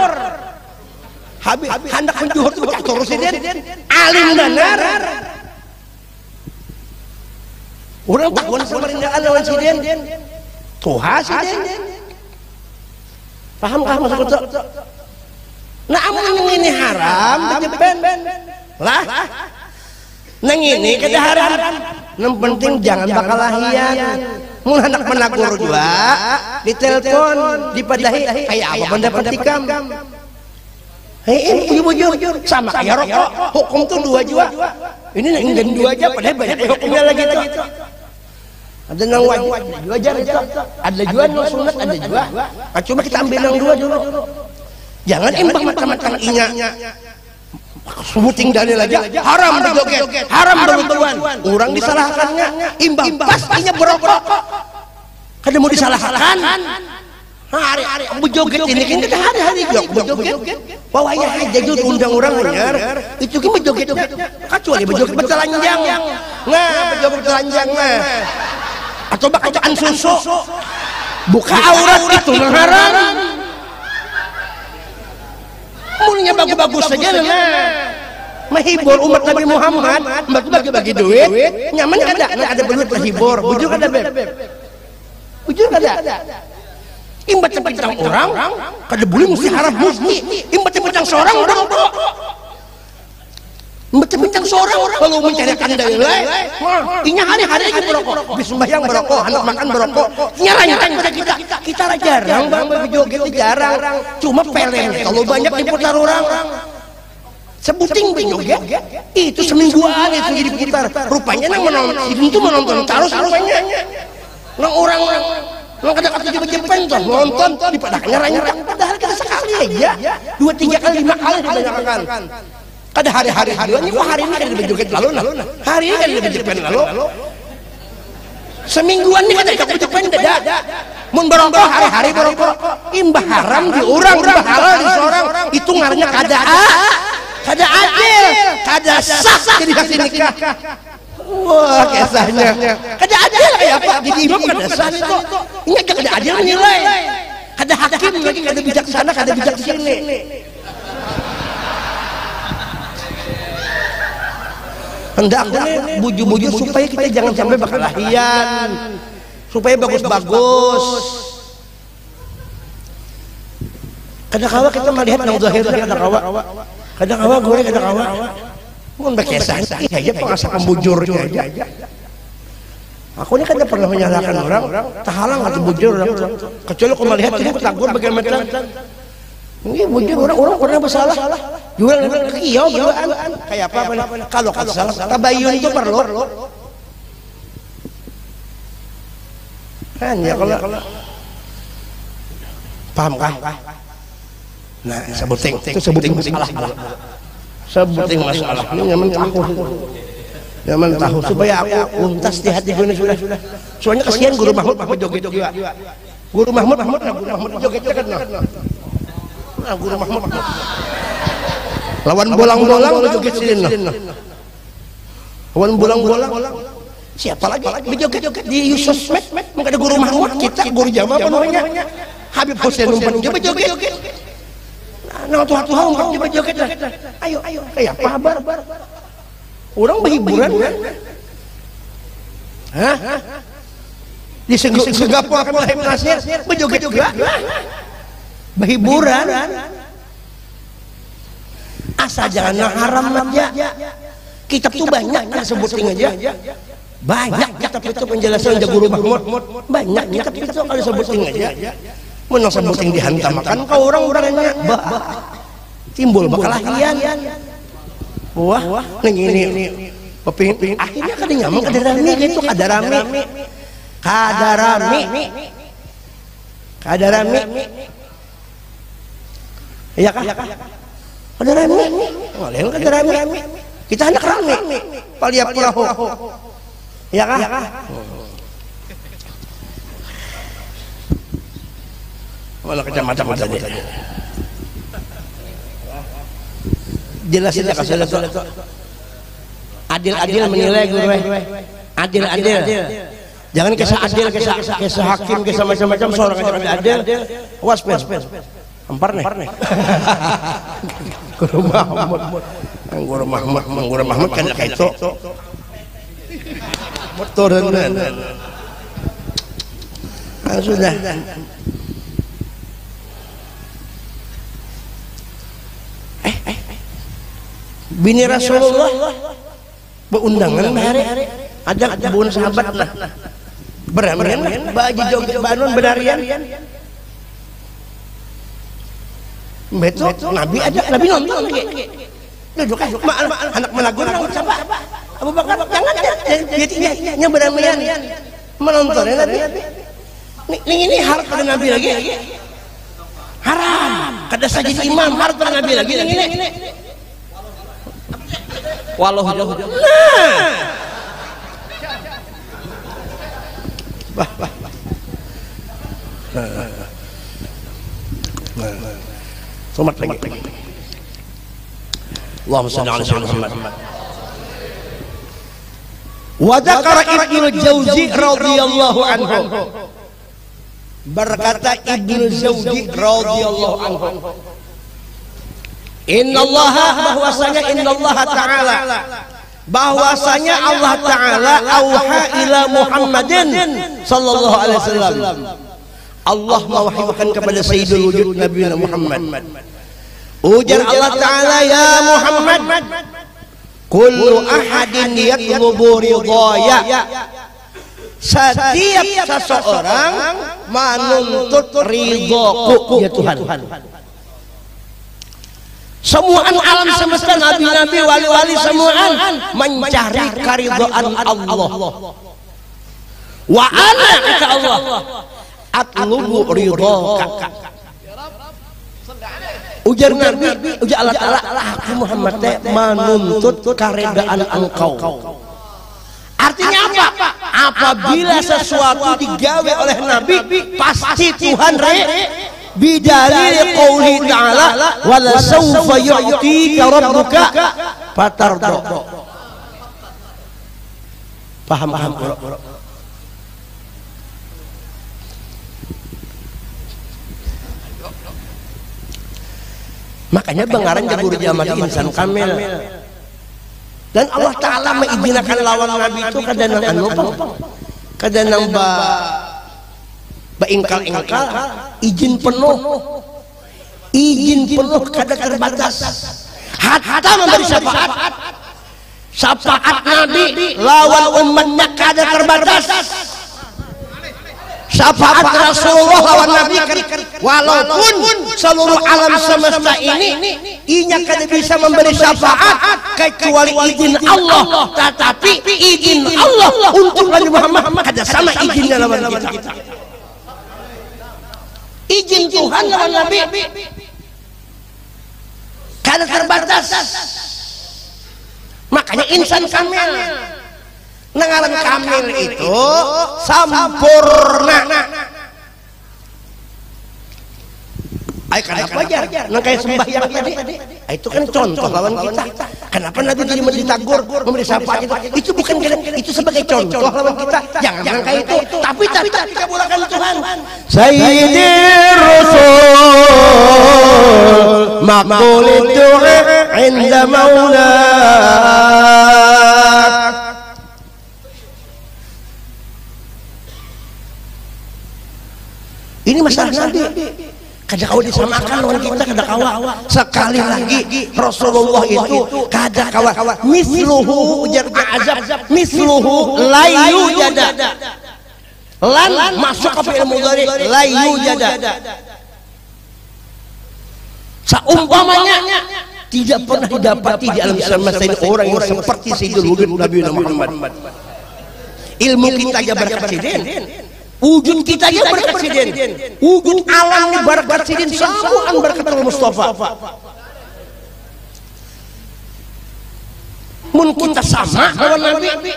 [SPEAKER 1] Habis hendak menjuhur itu catur sidin, alim benar. Orang takwan Samarinda lawan sidin. Tuhan sidin. Paham maksud itu? Nah, amun ini haram, bejepen lah. Nang ini kada haram. Yang penting jangan bakal lahian. Mun hendak menakur juga, ditelepon, dipadahi, kayak apa pendapat tikam. Hei, bujur sama kayak rokok, hukum tuh 2 juga. Ini yang dua aja padahal banyak hukumnya lagi itu. Ada yang wajib, dua aja itu. Ada juga yang sunat, ada juga. Nah, coba kita ambil yang dua dulu. Jangan imbang macam-macam inya. Sebuting dalil aja haram berjoget, haram bertuan. Orang disalahkannya imbang pas inya berokok. Kada mau disalahkan. Hari-hari berjoget ini kan kita hari-hari berjoget. Bawahnya aja jujur undang orang benar. Itu kan berjoget. Kecuali berjoget bertelanjang. Nah, berjoget bertelanjang mah. Atau bacaan susu. Buka aurat itu haram. Mulanya bagus-bagus saja nah. Menghibur umat Nabi Muhammad, bagi-bagi duit, nyaman kada berduit menghibur. Bujur kada beb. Bujur kada. Imbat cepetang orang, kada boleh mesti haram mesti. Imbat cepetang seorang orang bro. Imbat cepetang seorang kalau mencarikan dari lain. Inya hari-hari aja berokok, habis sembahyang berokok, anak makan berokok. Nyarang kita jarang bang berjoget jarang. Cuma peler kalau banyak diputar orang. Sebuting berjoget itu semingguan itu jadi diputar. Rupanya nang menonton itu menonton terus rupanya. Nang orang nang kata-kata juga Jepang tuh nonton di padahnya ranyak padahal kita sekali aja 2, 3 kali 5 kali dibanyakan. Kada hari-hari ini kok hari ini kada berjoget lalu nah. Hari ini kada berjoget lalu. Semingguan ini kada berjoget dada. Mun berokok hari-hari berokok imbah haram di orang imbah halal di seorang itu ngarannya kada adil, kada sah jadi saksi nikah. Wah, kisahnya. Kada adil kayak apa? Jadi imam kada sah itu. Ini kada adil menilai. Kada hakim lagi kada bijaksana, kada bijak sini. Hendaknya buju-buju supaya kita jangan sampai berkelahian. Supaya bagus-bagus. Kadang-kadang kita melihat yang zahir kadang-kadang. Kadang-kadang gue kadang-kadang. Mun berkesan aja pengasah pembujurnya aja. Aku ini kan pernah menyalahkan orang, tahalang atau bujur orang. Kecuali aku melihat ini ketagur bagaimana. Ini bujur orang pernah bersalah. Jual iya berduaan. Kayak apa? Kalau salah tabayun itu perlu. Kan ya kalau paham kah? Nah, sebuting masalah. Sebuting masalah. Ini nyaman tahu. Nyaman tahu supaya aku untas di hati gue sudah. Soalnya kasihan Guru Mahmud joget juga. Guru Mahmud joget kan. Nah, Guru Mahmud. Lawan bolang-bolang joget sini. Lawan bolang-bolang. Siapa lagi berjoget-joget di sosmed? Mungkin ada Guru Mahmud, kita Guru Jamaah namanya Habib Hussein umpan juga berjoget. Nah, tuh umpan juga berjoget lah. Ayo, kayak apa kabar? Orang berhiburan kan? Hah? Di segapu akan mulai nasir berjoget juga. Berhiburan. Asal jangan haram aja. Kitab tuh banyak kan sebutin aja. Banyak kitab itu penjelasan dari Guru Mahmud. Banyak kitab itu kalau sebutin aja. Menang sebutin dihantamkan kau orang-orangnya timbul berkelahian. Wah, ini peping akhirnya kan nyamuk ada rame gitu, ada rame. Iya kah? Ada rame. Boleh ada rame. Kita hendak rame. Paliap pulaho. Iya kah? Malah kecamatan tadi. Jelasin ya kasih itu. Adil menilai gue. Adil. Jangan kisah adil, kisah hakim, kisah macam-macam seorang aja adil. Was pes. Empar nih. Guru Mahmud kan kayak itu. Turun. Sudah. Bini Rasulullah berundangan hari ajak bun sahabat lah beramian lah baju joget banun berarian betul Nabi ajak Nabi nonton lagi Duduk anak menagur coba. Abu Bakar jangan dia beramian menontonnya Nabi. Ini harap pada Nabi lagi. Haram. Kada saja imam harap pada Nabi lagi. Ini.
[SPEAKER 2] Walau jauh.
[SPEAKER 1] Somat lagi. Allahumma shalli ala sayyidina Muhammad. Wa dzakara Ibnu Jauzi radhiyallahu anhu. Berkata Ibnu Jauzi radhiyallahu anhu. Innallaha bahwasanya Allah Ta'ala auha ila Muhammadin sallallahu alaihi wasallam. Allah mewahyukan kepada Sayyidul Wujud Nabi Muhammad. Ujar Allah Ta'ala, ya Muhammad, kullu ahadin yatlubu ridaya. Setiap seseorang menuntut ridhoku ya Tuhan. Semua alam semesta, nabi-nabi, wali-wali, semua mencari keridhaan Allah. Wa ana kata Allah atlubu ridhaka. Ujar Nabi, ujar Allah Ta'ala, aku Muhammad menuntut keridhaan engkau. Artinya apa? Apabila sesuatu digawe oleh Nabi, pasti Tuhan bidalil qouli ta'ala wala sawfa yu'tika rabbuka fatarda. Paham? Makanya bengaran ke guru jamaah insan kamil. Dan Allah Ta'ala mengizinkan lawan Nabi itu kadang kadang ingkal izin penuh kada terbatas hatta memberi syafaat Nabi lawan umatnya kada terbatas. Syafaat Rasulullah lawan Nabi walaupun seluruh alam semesta ini inya kada bisa memberi syafaat kecuali izin Allah, tetapi izin Allah untuk Nabi Muhammad kada sama izinnya lawan kita. Izin Tuhan lawan Nabi kada terbatas. Makanya insan kamil, ngaran kamil itu sampurna. Ay kenapa aja? Nang kayak sembahyang tadi. Itu kan contoh lawan kita. Kenapa Nabi jadi ditagur, memberi syafaat itu bukan itu sebagai contoh lawan kita. Jangan kayak itu. Tapi dikabulkan Tuhan. Sayyidir Rasul maqbulid du'a 'inda maula. Ini masalah Nabi. Kada kau disamakan dengan kita, kada kawa. Sekali lagi Rasulullah itu kada kawa. Misluhu ujar azab, misluhu la yujada. Lan masuk ke fi'il mudhari la yujada. Saumpamanya tidak pernah didapati di alam semesta ini orang yang seperti Sayyidul Wujud Nabi Muhammad. Ilmu kita aja berkasiden. Wujud kita aja berkasiden, wujud alam ini berkasiden, semua berkata Mustafa. Mun kita sama lawan Nabi,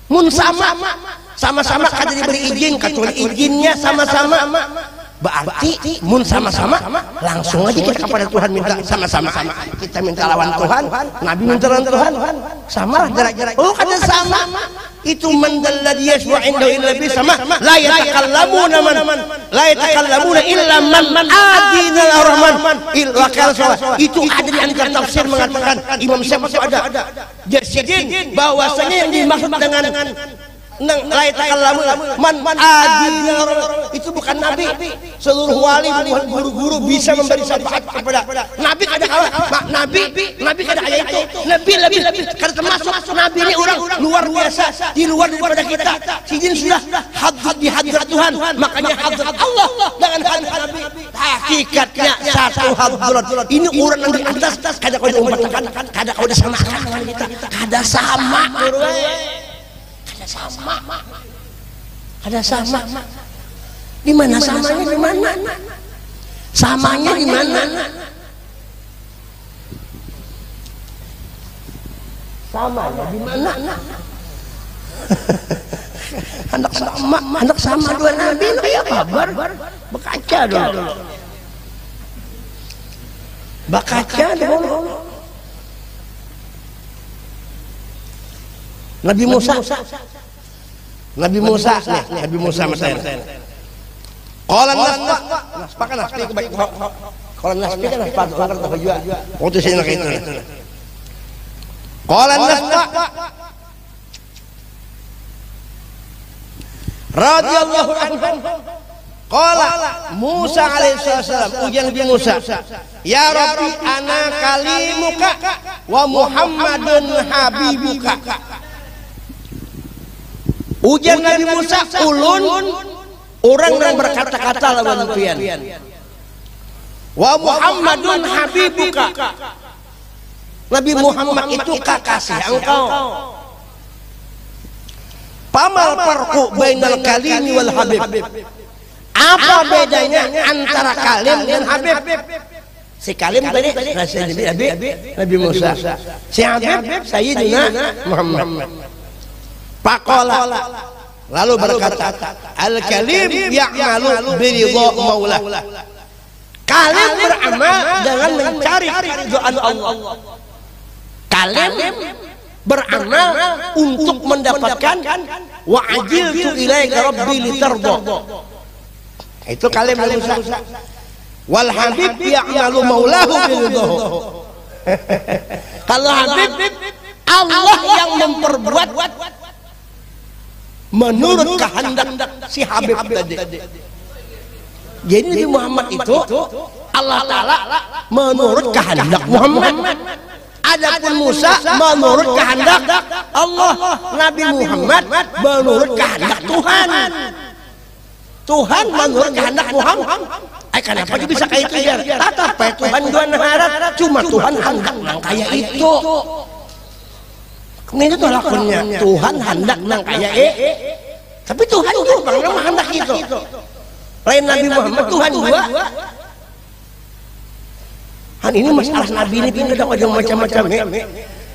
[SPEAKER 1] mun sama-sama kada diberi izin, kecuali izinnya sama-sama. Berarti mun sama-sama langsung aja kita kepada Tuhan minta sama-sama. Kita minta lawan Tuhan, Nabi minta lawan Tuhan, sama lah jarak-jarak. Oh kada sama. Itu mandalladhi yashwa indahu illa bi sama la yatakallamuna illa man adina ar-rahman illa qala. Itu ada di antara tafsir mengatakan Imam Syafi'i ada. Jadi bahwasanya yang dimaksud dengan nang lain takallamu man adina itu bukan nabi. Seluruh wali, guru-guru bisa memberi syafaat kepada nabi. Kada kalah nabi kada kayak itu. Nabi lebih kada termasuk nabi ini orang luar biasa, di luar daripada kita. Sidin sudah hadrat di hadrat Tuhan, makanya hadrat Allah dengan hadrat nabi. Hakikatnya satu hadrat. Ini orang yang di atas kada kau diumpatkan, kada kau disamakan dengan kita. Kada sama. Ada sama. Di mana samanya? Di mana? Samanya di mana? Samanya di mana? Anak sama dua nabi ya kabar. Bakaca dulu. Bakaca dulu. Nabi Musa masanya. Qala naspa kan naspi kebaik. Qala naspi kan naspa orang kata juga. Waktu saya nak itu. Qala naspa radhiyallahu anhu. Qala Musa alaihi salam ujian Nabi Musa. Ya Rabbi ana kalimuka wa Muhammadun habibuka. Ujian Nabi Musa ulun orang yang berkata-kata lawan pian. Wa Muhammadun habibuka. Nabi Muhammad itu kekasih engkau. Pamal farqu bainal kalimi wal habib. Apa bedanya antara kalim dan habib? Si kalim tadi Nabi Musa. Si habib Sayyidina Muhammad. Faqala lalu berkata al-kalim ya'malu biridha maulah. Kalim beramal dengan mencari ridhaan Allah. Kalim beramal untuk mendapatkan wa ajiltu ilaika rabbi litarda. Itu kalim Musa. Wal habib ya'malu maulahu biridhahu. Kalau habib Allah yang memperbuat menurut kehendak si Habib tadi. Jadi Nabi Muhammad itu Allah Ta'ala menurut kehendak Muhammad. Adapun Musa menurut kehendak Allah. Nabi Muhammad menurut kehendak Tuhan. Tuhan menurut kehendak Muhammad. Kenapa dia bisa kayak itu ya? Tatapai Tuhan dua naharat. Cuma Tuhan hendak kayak itu. Ini itu lakonnya Tuhan hendak nang kaya tapi Tuhan juga nang hendak itu. Lain Nabi Muhammad Tuhan juga. Han ini masalah Nabi ini pindah ada macam-macam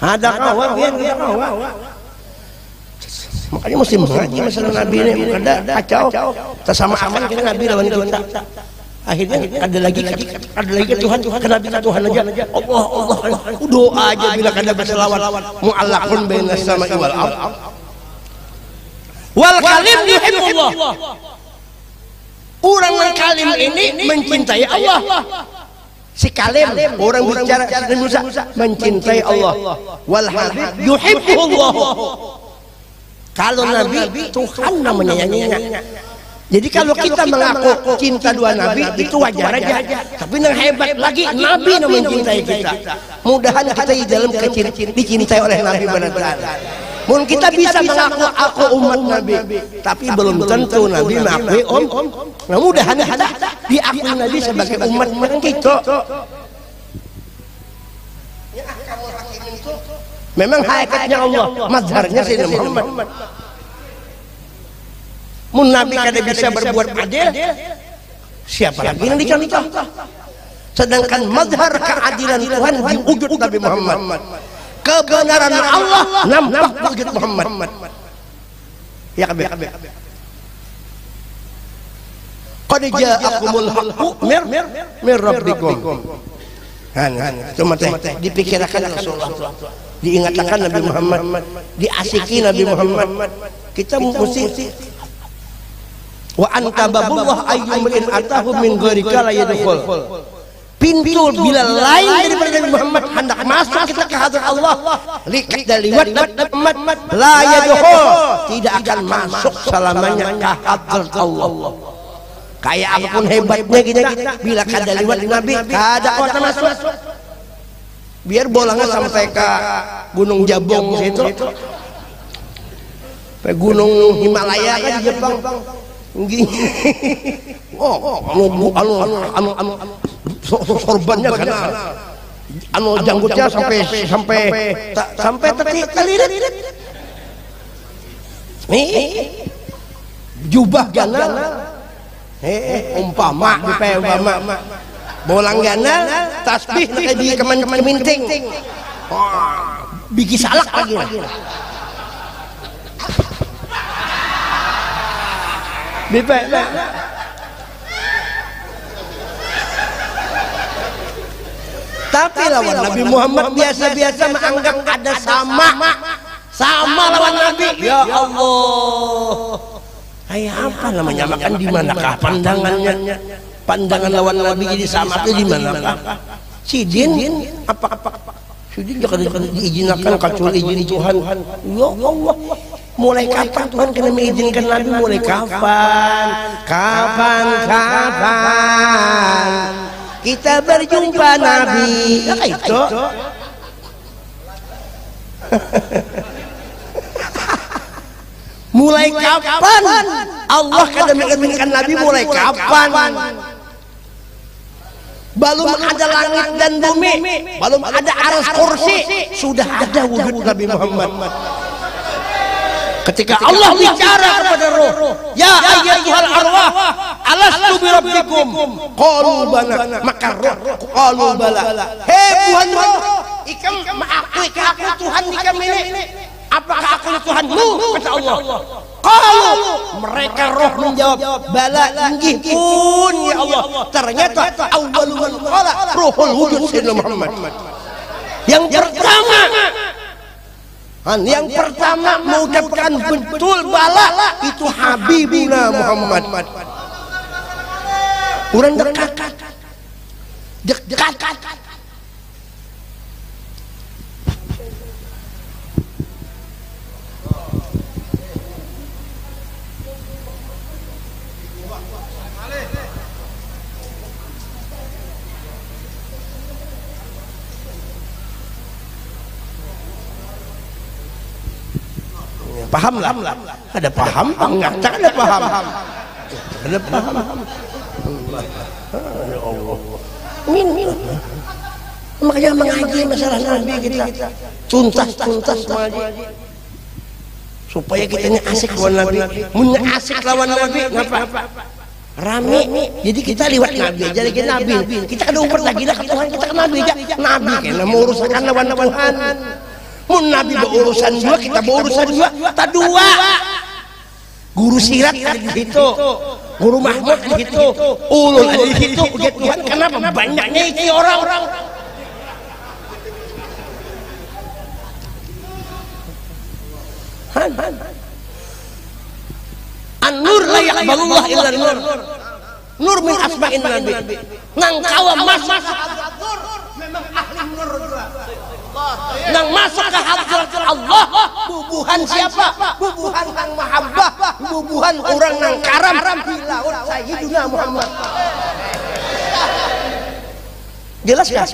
[SPEAKER 1] ada kawan yang ada kawan. Makanya mesti mengaji masalah Nabi ini ada kacau. Tersama aman kita Nabi lawan kita. Akhirnya ada lagi Tuhan Nabi Tuhan aja. Allah doa aja bila kada berselawat mu'allaqun bainas sama'i wal ardh. Wal kalim yuhibbullah. Orang yang kalim ini mencintai Allah. Si kalim orang bicara Musa mencintai Allah. Wal habib yuhibbullah. Kalau Nabi Tuhan menyayanginya. Jadi kalau kita mengaku cinta dua Nabi itu wajar aja. Tapi yang hebat lagi Nabi yang mencintai kita. Mudahan kita di dalam dicintai oleh Nabi benar-benar. Mungkin kita bisa mengaku aku umat Nabi, tapi belum tentu Nabi mengakui Nah mudahan kita diakui Nabi sebagai umat kita. Memang hakikatnya Allah, mazharnya Sayyidina Muhammad. Mun Nabi kada bisa berbuat adil, siapa lagi yang dicontoh? Sedangkan mazhar keadilan Tuhan di wujud Nabi Muhammad. Kebenaran Allah nampak wujud Muhammad. Ya kabeh. Qad ja'akumul haqqu mir rabbikum. Cuma dipikirkan Rasulullah, diingatkan Nabi Muhammad, diasiki Nabi Muhammad. Kita mesti wa anta babullah ayyumrin atahu min ghairika la yadkhul. pintu bila lain daripada Nabi Muhammad hendak masuk kita ke hadrat Allah, lihat liwat Muhammad la yadkhul, tidak akan masuk selamanya ke hadrat Allah. Kayak apapun hebatnya kita, bila kada liwat Nabi kada kuat masuk. Biar bolanya sampai ke Gunung Jabong situ, ke Gunung Himalaya kan di Jepang. Sorbannya karena janggutnya sampai terlilit. Nih jubah ganal, umpama bolang ganal, tasbih di keminting, bigi salak lagi. Tapi lawan Nabi Muhammad biasa-biasa menganggap ada sama lawan Nabi. Ya Allah, kayak apa namanya makan di manakah pandangannya? Pandangan lawan Nabi jadi sama itu di manakah? Sidin apa? Sidin jangan diizinkan kecuali izin Tuhan. Ya Allah, mulai kapan Tuhan kena mengizinkan Nabi? Mulai kapan kita berjumpa Nabi? Itu mulai kapan Allah kena mengizinkan Nabi? Mulai kapan? Belum ada langit dan bumi, belum ada aras kursi, sudah ada wujud Nabi Muhammad. Ketika Allah bicara kepada roh, ya ayyatuhal arwah, alastu bi rabbikum? Qalu bala. Maka roh qalu bala. Hei Tuhan roh, ikam mengakui aku Tuhan ikam ini. Apakah aku Tuhanmu? Kata Allah. Qalu, mereka roh menjawab, bala inggih pun ya Allah. Ternyata awwalul man qala ruhul wujud Sayyidina Muhammad. Yang pertama mengucapkan betul bala itu Habibuna Muhammad. Orang dekat. Paham lah, ada paham, enggak ada paham. Ya Allah, min. Makanya mengaji masalah Nabi kita tuntas mengaji supaya kita asik lawan Nabi. Mun asik lawan Nabi, ngapa? Rame, jadi kita liwat Nabi, jadi kita Nabi. Kita ada umpet lagi lah ke Tuhan, kita ke Nabi aja. Nabi kena mau urusan lawan Tuhan. Mun Nabi berurusan dua, kita berurusan dua. Tak dua. Guru sirat ada di situ, Guru Mahmud di situ, Ulul ada di situ. Ujian Tuhan kenapa banyaknya isi orang-orang? An-nur la yaqbalullah illa nur. Nur min asma'in Nabi. Nang kawa masuk memang ahli nur juga. Nang masuk ke hadrat Allah, bubuhan siapa? Bubuhan nang mahabbah, bubuhan orang nang karam di laut Sayyidina Muhammad. Jelas ya?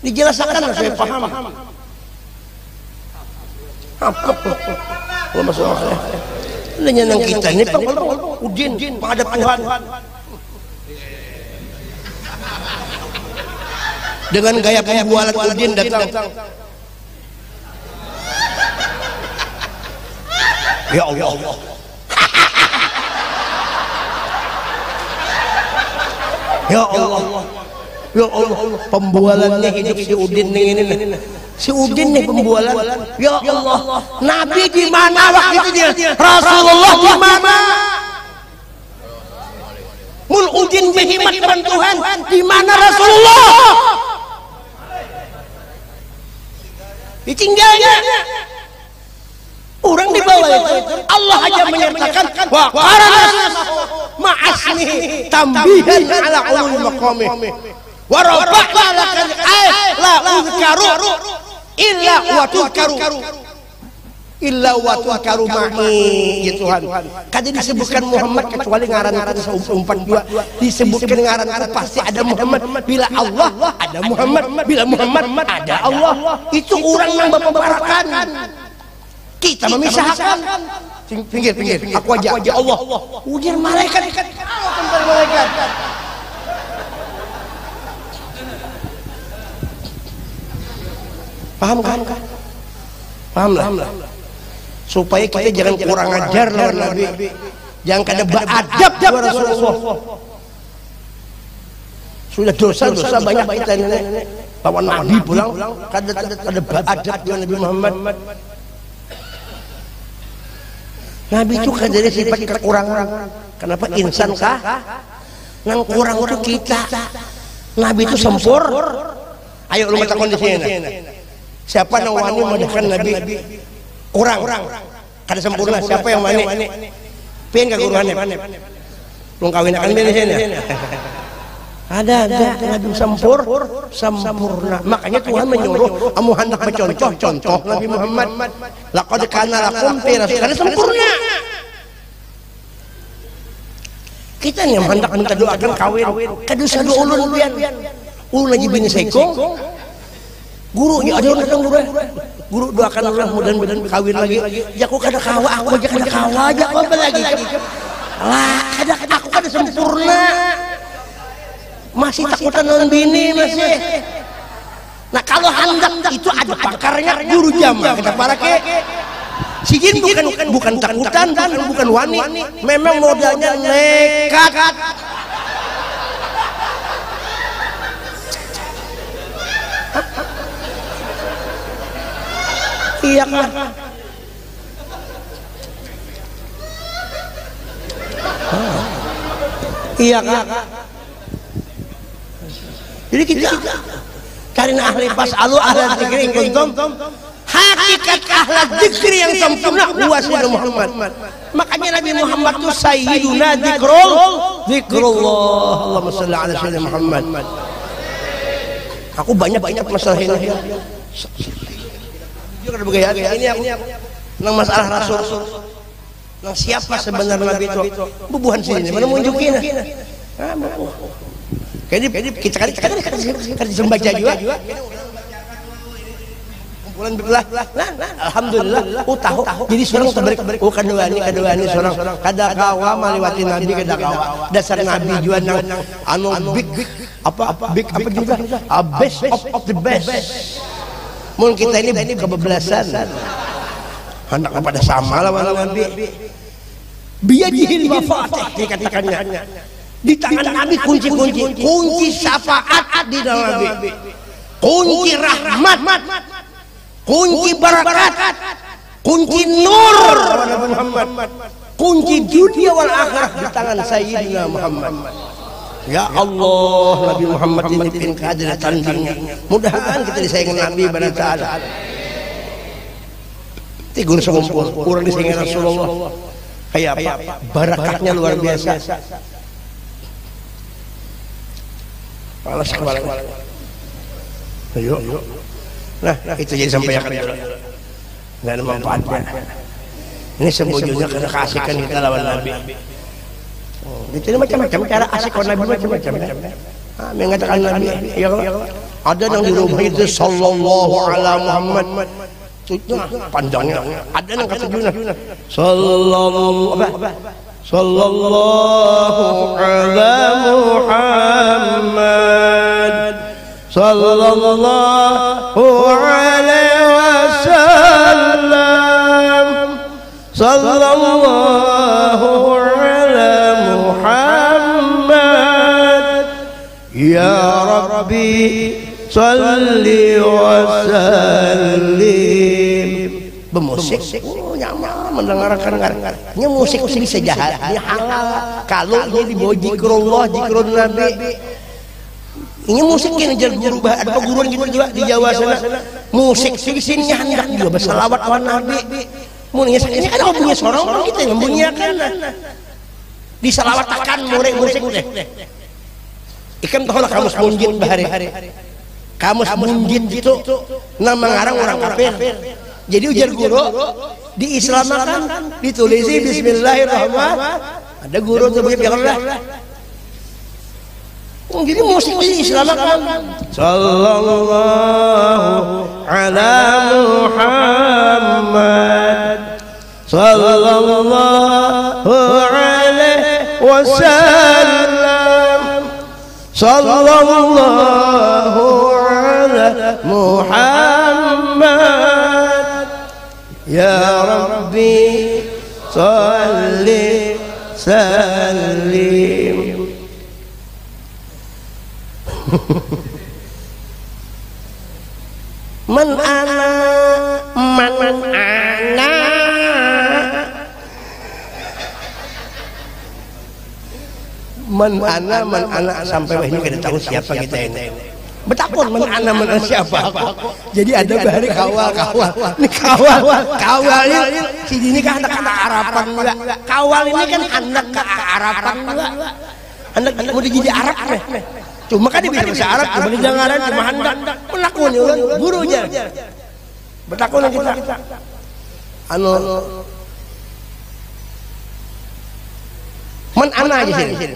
[SPEAKER 1] Dijelaskan saya paham. Apa? Kalau masalah ini nang kita ini udin pada Tuhan. Dengan gaya pembualan udin datang. Ya Allah. Ya Allah. Ya Allah. Pembualannya hidup si udin ini. Si udin nih pembualan. Ya Allah. Nabi di mana waktu itu dia? Rasulullah di mana? Mul udin berkhidmat kepada Tuhan. Di mana Rasulullah? Ditinggalnya. Orang di bawah itu Allah aja menyertakan wa qarana ma'asmi tambihan ala ulul maqami. Wa rafa'na lakal la uzkaru illa wa tuzkaru illa wa tuzkaru ma'i, ya Tuhan. Kada disebutkan Muhammad kecuali ngaran itu umpan dua, disebutkan ngaran itu pasti ada Muhammad. Bila Allah ada Muhammad, bila Muhammad ada Allah. Itu orang yang membarakan. Kita memisahkan. Pinggir, aku aja Allah. Ujar malaikat. Malaikat. Paham kan? Paham lah. Supaya kita jangan kurang ajar lawan Nabi, jangan kada beradab lawan Rasulullah. Sudah dosa banyak kita ini lawan Nabi pulang, kada beradab dengan Nabi Muhammad. Nabi itu kan dari sifat kekurangan. Kenapa insan kah? Nang kurang itu kita. Nabi itu sempur. Ayo lu mata kondisinya. Siapa yang wani mendekatkan Nabi? Kurang. Kada sempurna. Siapa yang wani? Pengen ke guru Hanif. Lu kawin akan di sini. Ada Nabi sempurna. Makanya Tuhan menyuruh kamu hendak mencontoh Nabi Muhammad. Laqad kana lakum fi rasulillah, sempurna. Kita yang hendak minta doakan kawin, kadusa dua ulun pian. Ulun lagi bini seko. Gurunya ada orang datang guru doakan Allah mudah-mudahan kawin lagi. Ya aku kada kawa, aku aja kada kawa aja apa lagi. Lah, aku kada sempurna. Masih takutan non bini masih. Nah kalau hendak itu ada pakarnya juru jamaah kita para ke. Si jin bukan takutan, bukan wani, memang modalnya nekat. Iya kan? Iya kan? Jadi kita karena ahli pas'alu ahla dzikri in kuntum, hakikat ahli dzikri yang sempurna huwa sayyidina Muhammad. Makanya Nabi Muhammad itu sayyiduna dzikrullah. Allahumma shalli ala sayyidina Muhammad. Aku banyak masalah ini. Juga bergaya ini aku nang masalah Rasul. Nang siapa sebenarnya Nabi itu? Bubuhan sini mana munjukin. Jadi kita kan membaca juga. Kumpulan belah. Alhamdulillah. Tahu. Jadi seorang terbalik. Kedua ini seorang kada kawa meliwati Nabi kada kawa. Dasar Nabi juga nang anu big juga. Best of the best. Mungkin kita ini kebablasan. Hendak kepada sama lawan Nabi. Biyadihil mafatih dikatakannya. Di tangan Nabi kunci syafaat di dalam Nabi, kunci rahmat, kunci barakat, kunci nur Nabi Muhammad, kunci dunia wal akhirah di tangan Sayyidina Muhammad. Ya Allah, Nabi Muhammad ini pin kadir tandingnya. Mudah-mudahan kita disayangi Nabi pada taala. Tigur sekumpul kurang disayangi Rasulullah. Kayak apa? Barakatnya luar biasa. Alas kepala. Ayo. Nah, itu jadi sampai akan nggak ada manfaatnya. Ini sembunyinya karena keasikan kita lawan Nabi. Itu macam-macam cara asik lawan Nabi macam-macam. Mengatakan Nabi, ya ada yang di rumah itu sallallahu ala Muhammad. Panjangnya. Ada yang kata Junah. Sallallahu ala Muhammad sallallahu alaihi wasallam sallallahu ala Muhammad ya Rabbi salli wa sallim. Bermusik, nyaman mendengarkannya. Musik itu bisa jahat, ini halal kalau ini dibawa zikrullah, zikrul Nabi. Ini musik yang ngejar guru, ada perguruan gitu juga di Jawa sana. Musik di sini hendak juga bersalawat lawan Nabi. Ini kan orang punya seorang kita yang membunyikan, disalawatakan musik deh. Ikan tahulah kamus munjid bahari. Kamus munjid itu nama ngarang orang kafir. Jadi ujar guru diislamkan, ditulisi Bismillahirrahmanirrahim. Ada guru tuh begitu lah. Jadi musik diislamkan. Sallallahu ala Muhammad. Sallallahu alaihi wasallam. Sallallahu ala Muhammad. Ya Rabbi salli sallim. Man ana man ana sampai ini kada tahu siapa kita ini. Betakun man ana siapa aku. Jadi ada bahari kawal. Ini kawal ini si ini kan anak Arapan juga. Kawal ini kan anak ke Arapan juga. Anak mau jadi Arab deh. Cuma kan dia bisa bahasa Arab, cuma di jangaran cuma hendak melakukannya kan gurunya. Betakun kita. Man ana aja sini.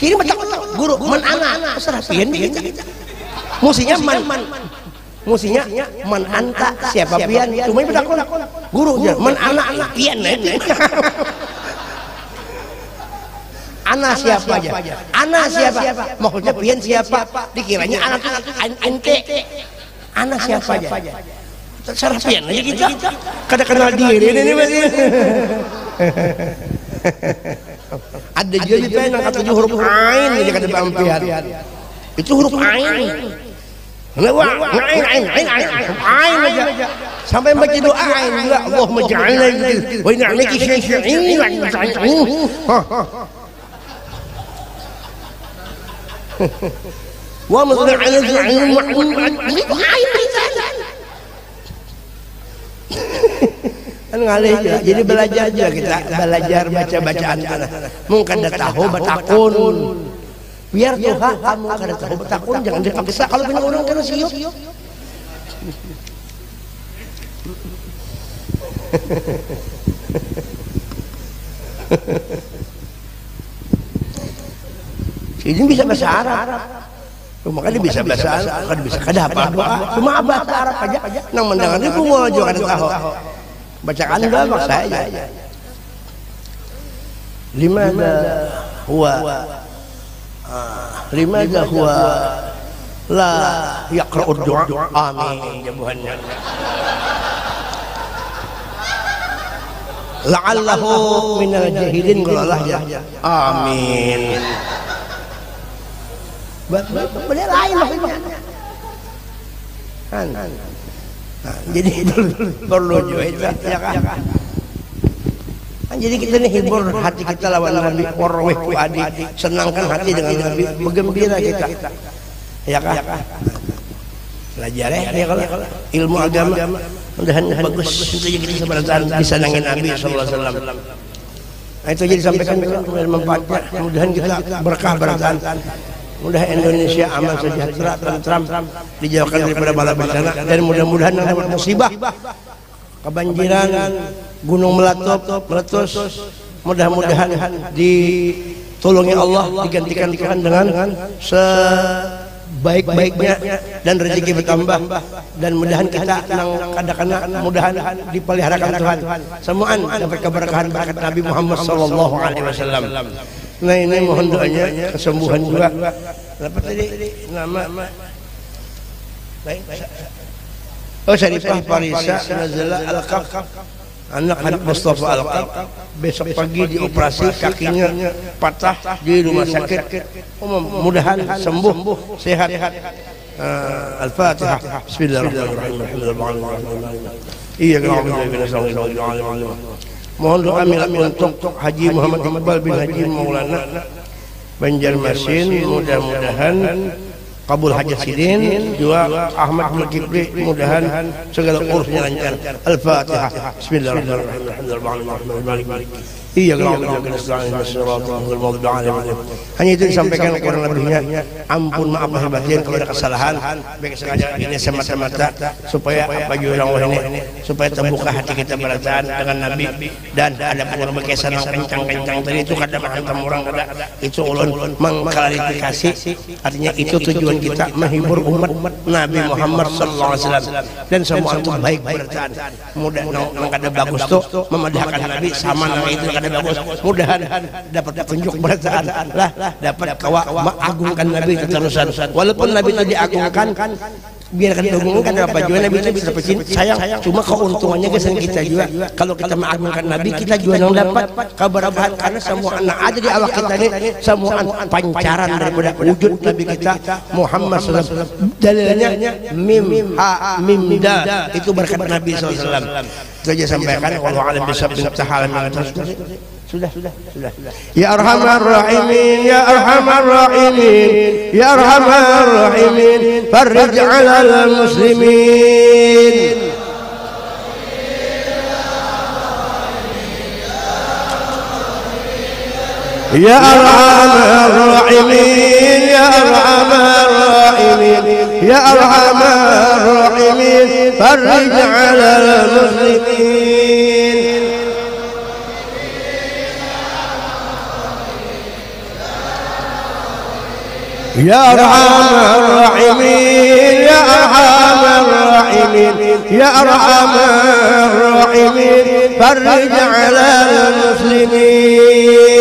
[SPEAKER 1] Sini betakun guru man ana. Serapian kita. Musinya man anta siapa pian. Cuma betakun gurunya man ana pian. Ana siapa aja? Ana siapa? Maksudnya pian siapa? Dikiranya anak ente. Ana siapa aja? Terserah pian aja kita. Kada kenal diri ini masih. Ada juga di pen angkat 7 huruf ain jadi kada paham pian. Itu huruf ain. Ain aja. Sampai baca doa ain juga. Allahumma ja'alna wa inna 'alaiki syai'in. Wa masna ala za'im ngalih aja. Jadi belajar aja kita, belajar baca-bacaan kana. Mun kada tahu batakun. Biar Tuhan kamu kada tahu batakun jangan dipaksa kalau punya orang kana siup. Ini bisa bahasa Arab. Maka dia bisa bahasa Arab, kada apa doa. Cuma bahasa Arab aja. Nang mendengar itu mau juga kada tahu. Bacaan enggak maksa aja. Limadha huwa la yaqra'u du'a. Amin jawabannya. La'allahu minal jahilin kalau Allah ya. Amin. Benar lain maksudnya. Jadi perlu juga ya kan. Jadi kita ini hibur hati kita lawan Nabi, warweh fuadi, senangkan hati dengan Nabi, bergembira kita. Ya kan? Belajar ya kalau ilmu agama mudah-mudahan bagus untuk kita disenangin Nabi sallallahu alaihi wasallam. Nah, itu jadi sampaikan manfaatnya. Mudah-mudahan kita berkah berkah. Mudah Indonesia aman sejahtera tentram dijauhkan daripada bala bencana dan mudah-mudahan dapat musibah kebanjiran gunung meletus mudah-mudahan ditolongi Allah digantikan dengan sebaik-baiknya dan rezeki bertambah dan mudahan kita nang kadakana mudahan dipeliharakan Tuhan semuaan dapat keberkahan berkat Nabi Muhammad sallallahu alaihi wasallam. Nah ini mohon doanya kesembuhan juga. Dapat tadi nama baik. Oh Syarifah Farisa Nazala Al-Qaf, anak Habib Mustafa Al-Qaf, besok pagi dioperasi kakinya patah di rumah sakit. Mudah-mudahan sembuh sehat. Al-Fatihah. Bismillahirrahmanirrahim. Iya kalau mohon doa untuk Haji Muhammad Iqbal bin Haji Maulana Banjarmasin, mudah-mudahan kabul hajat sidin. Juga Ahmad Mulkifli, mudahan segala urusnya lancar. Al-Fatihah. Bismillahirrahmanirrahim. Iya kalau hanya itu disampaikan kurang lebihnya. Ampun maaf lahir batin kalau ada kesalahan. Baik sengaja ini semata-mata supaya apa juga orang ini supaya terbuka hati kita berataan dengan Nabi dan ada beberapa kesan yang kencang-kencang tadi itu kadang hantam orang ada itu ulun mengklarifikasi artinya itu tujuan kita menghibur umat Nabi Muhammad sallallahu alaihi wasallam dan semua itu baik berataan mudah nang kada bagus tuh memadahkan Nabi sama nang itu kada bagus mudahan dapat petunjuk berataan lah dapat kawa mengagungkan Nabi keterusan walaupun Nabi itu diagungkan biarkan diagungkan apa juga Nabi itu bisa sayang cuma keuntungannya kesan kita juga kalau kita mengagungkan Nabi kita juga yang dapat kabar karena semua anak ada di awak kita ini semua pancaran daripada wujud Nabi kita Muhammad SAW dalilnya mim ha mim da itu berkat Nabi SAW saja sampaikan wallahu a'lam bishawab tahala min sudah. Ya Arhamar Rahimin, Ya Arhamar Rahimin, Ya Arhamar Rahimin, farij 'alal muslimin. Ya Arhamar Rahimin, Ya Arhamar Rahimin, Ya Arhamar Rahimin, farij 'alal muslimin. Ya Arhamar Rahimin, Ya Arhamar Rahimin, Ya Arhamar Rahimin, farij 'alal muslimin.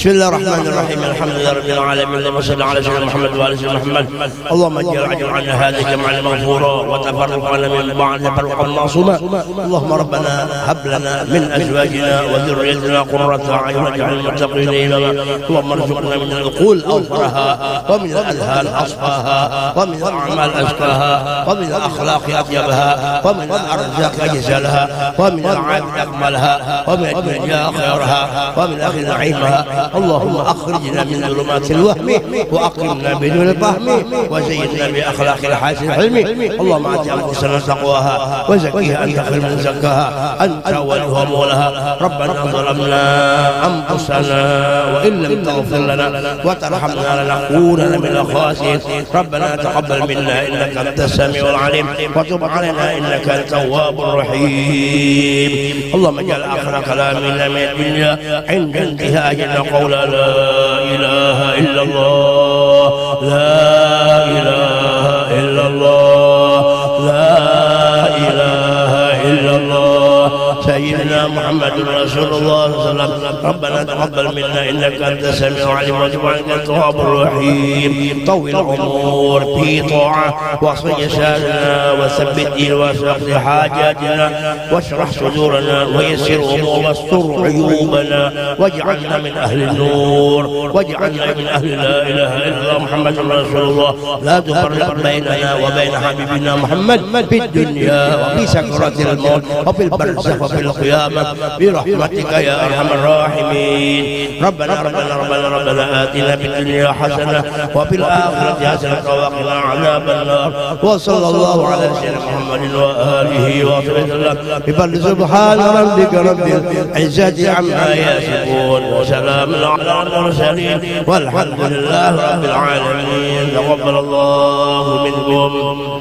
[SPEAKER 1] بسم الله الرحمن الرحيم الحمد لله رب العالمين اللهم صل على سيدنا محمد وعلى سيدنا محمد اللهم اجعل عجل عنا هذه جمعا مغفورا وتفرقنا من بعد فرقا معصوما اللهم ربنا هب لنا من ازواجنا وذريتنا قرة اعين واجعل المتقين اماما اللهم ارزقنا من القول اوفرها ومن الاذهان اصفاها ومن الاعمال ازكاها ومن الاخلاق اطيبها ومن الارزاق اجزلها ومن العابد اكملها ومن الدنيا خيرها ومن اخذ نعيمها اللهم أخرجنا من ظلمات الوهم وأقمنا بنور الفهم وزينا بأخلاق الحاسن الحلم اللهم آت أنفسنا تقواها وزكيها أنت خير من زكاها أنت وليها مولاها ربنا ظلمنا أنفسنا وإن لم تغفر لنا وترحمنا لنكونن من الخاسرين ربنا تقبل منا إنك أنت السميع العليم وتب علينا إنك أنت التواب الرحيم اللهم اجعل آخر كلامنا من الدنيا عند انتهاء قول لا إله إلا الله لا إله إلا الله لا إله إلا الله سيدنا محمد رسول الله صلى الله عليه وسلم ربنا تقبل منا إنك أنت السميع العليم وتب علينا التواب الرحيم طول العمر في طاعة واصلح شاننا وثبت دين واسق حاجاتنا واشرح صدورنا ويسر أمور واستر عيوبنا واجعلنا من أهل النور واجعلنا من أهل لا إله إلا الله محمد رسول الله لا تفرق بيننا وبين حبيبنا محمد في الدنيا وفي سكرات الموت وفي البرزخ وفي القيامة برحمتك يا أرحم الراحمين ربنا آتنا في الدنيا حسنة وفي الآخرة حسنة وقنا عذاب النار وصلى الله على سيدنا محمد وآله وصحبه وسلم بفضل سبحان ربك رب العزة عما يصفون وسلام على المرسلين والحمد لله رب العالمين تقبل الله منكم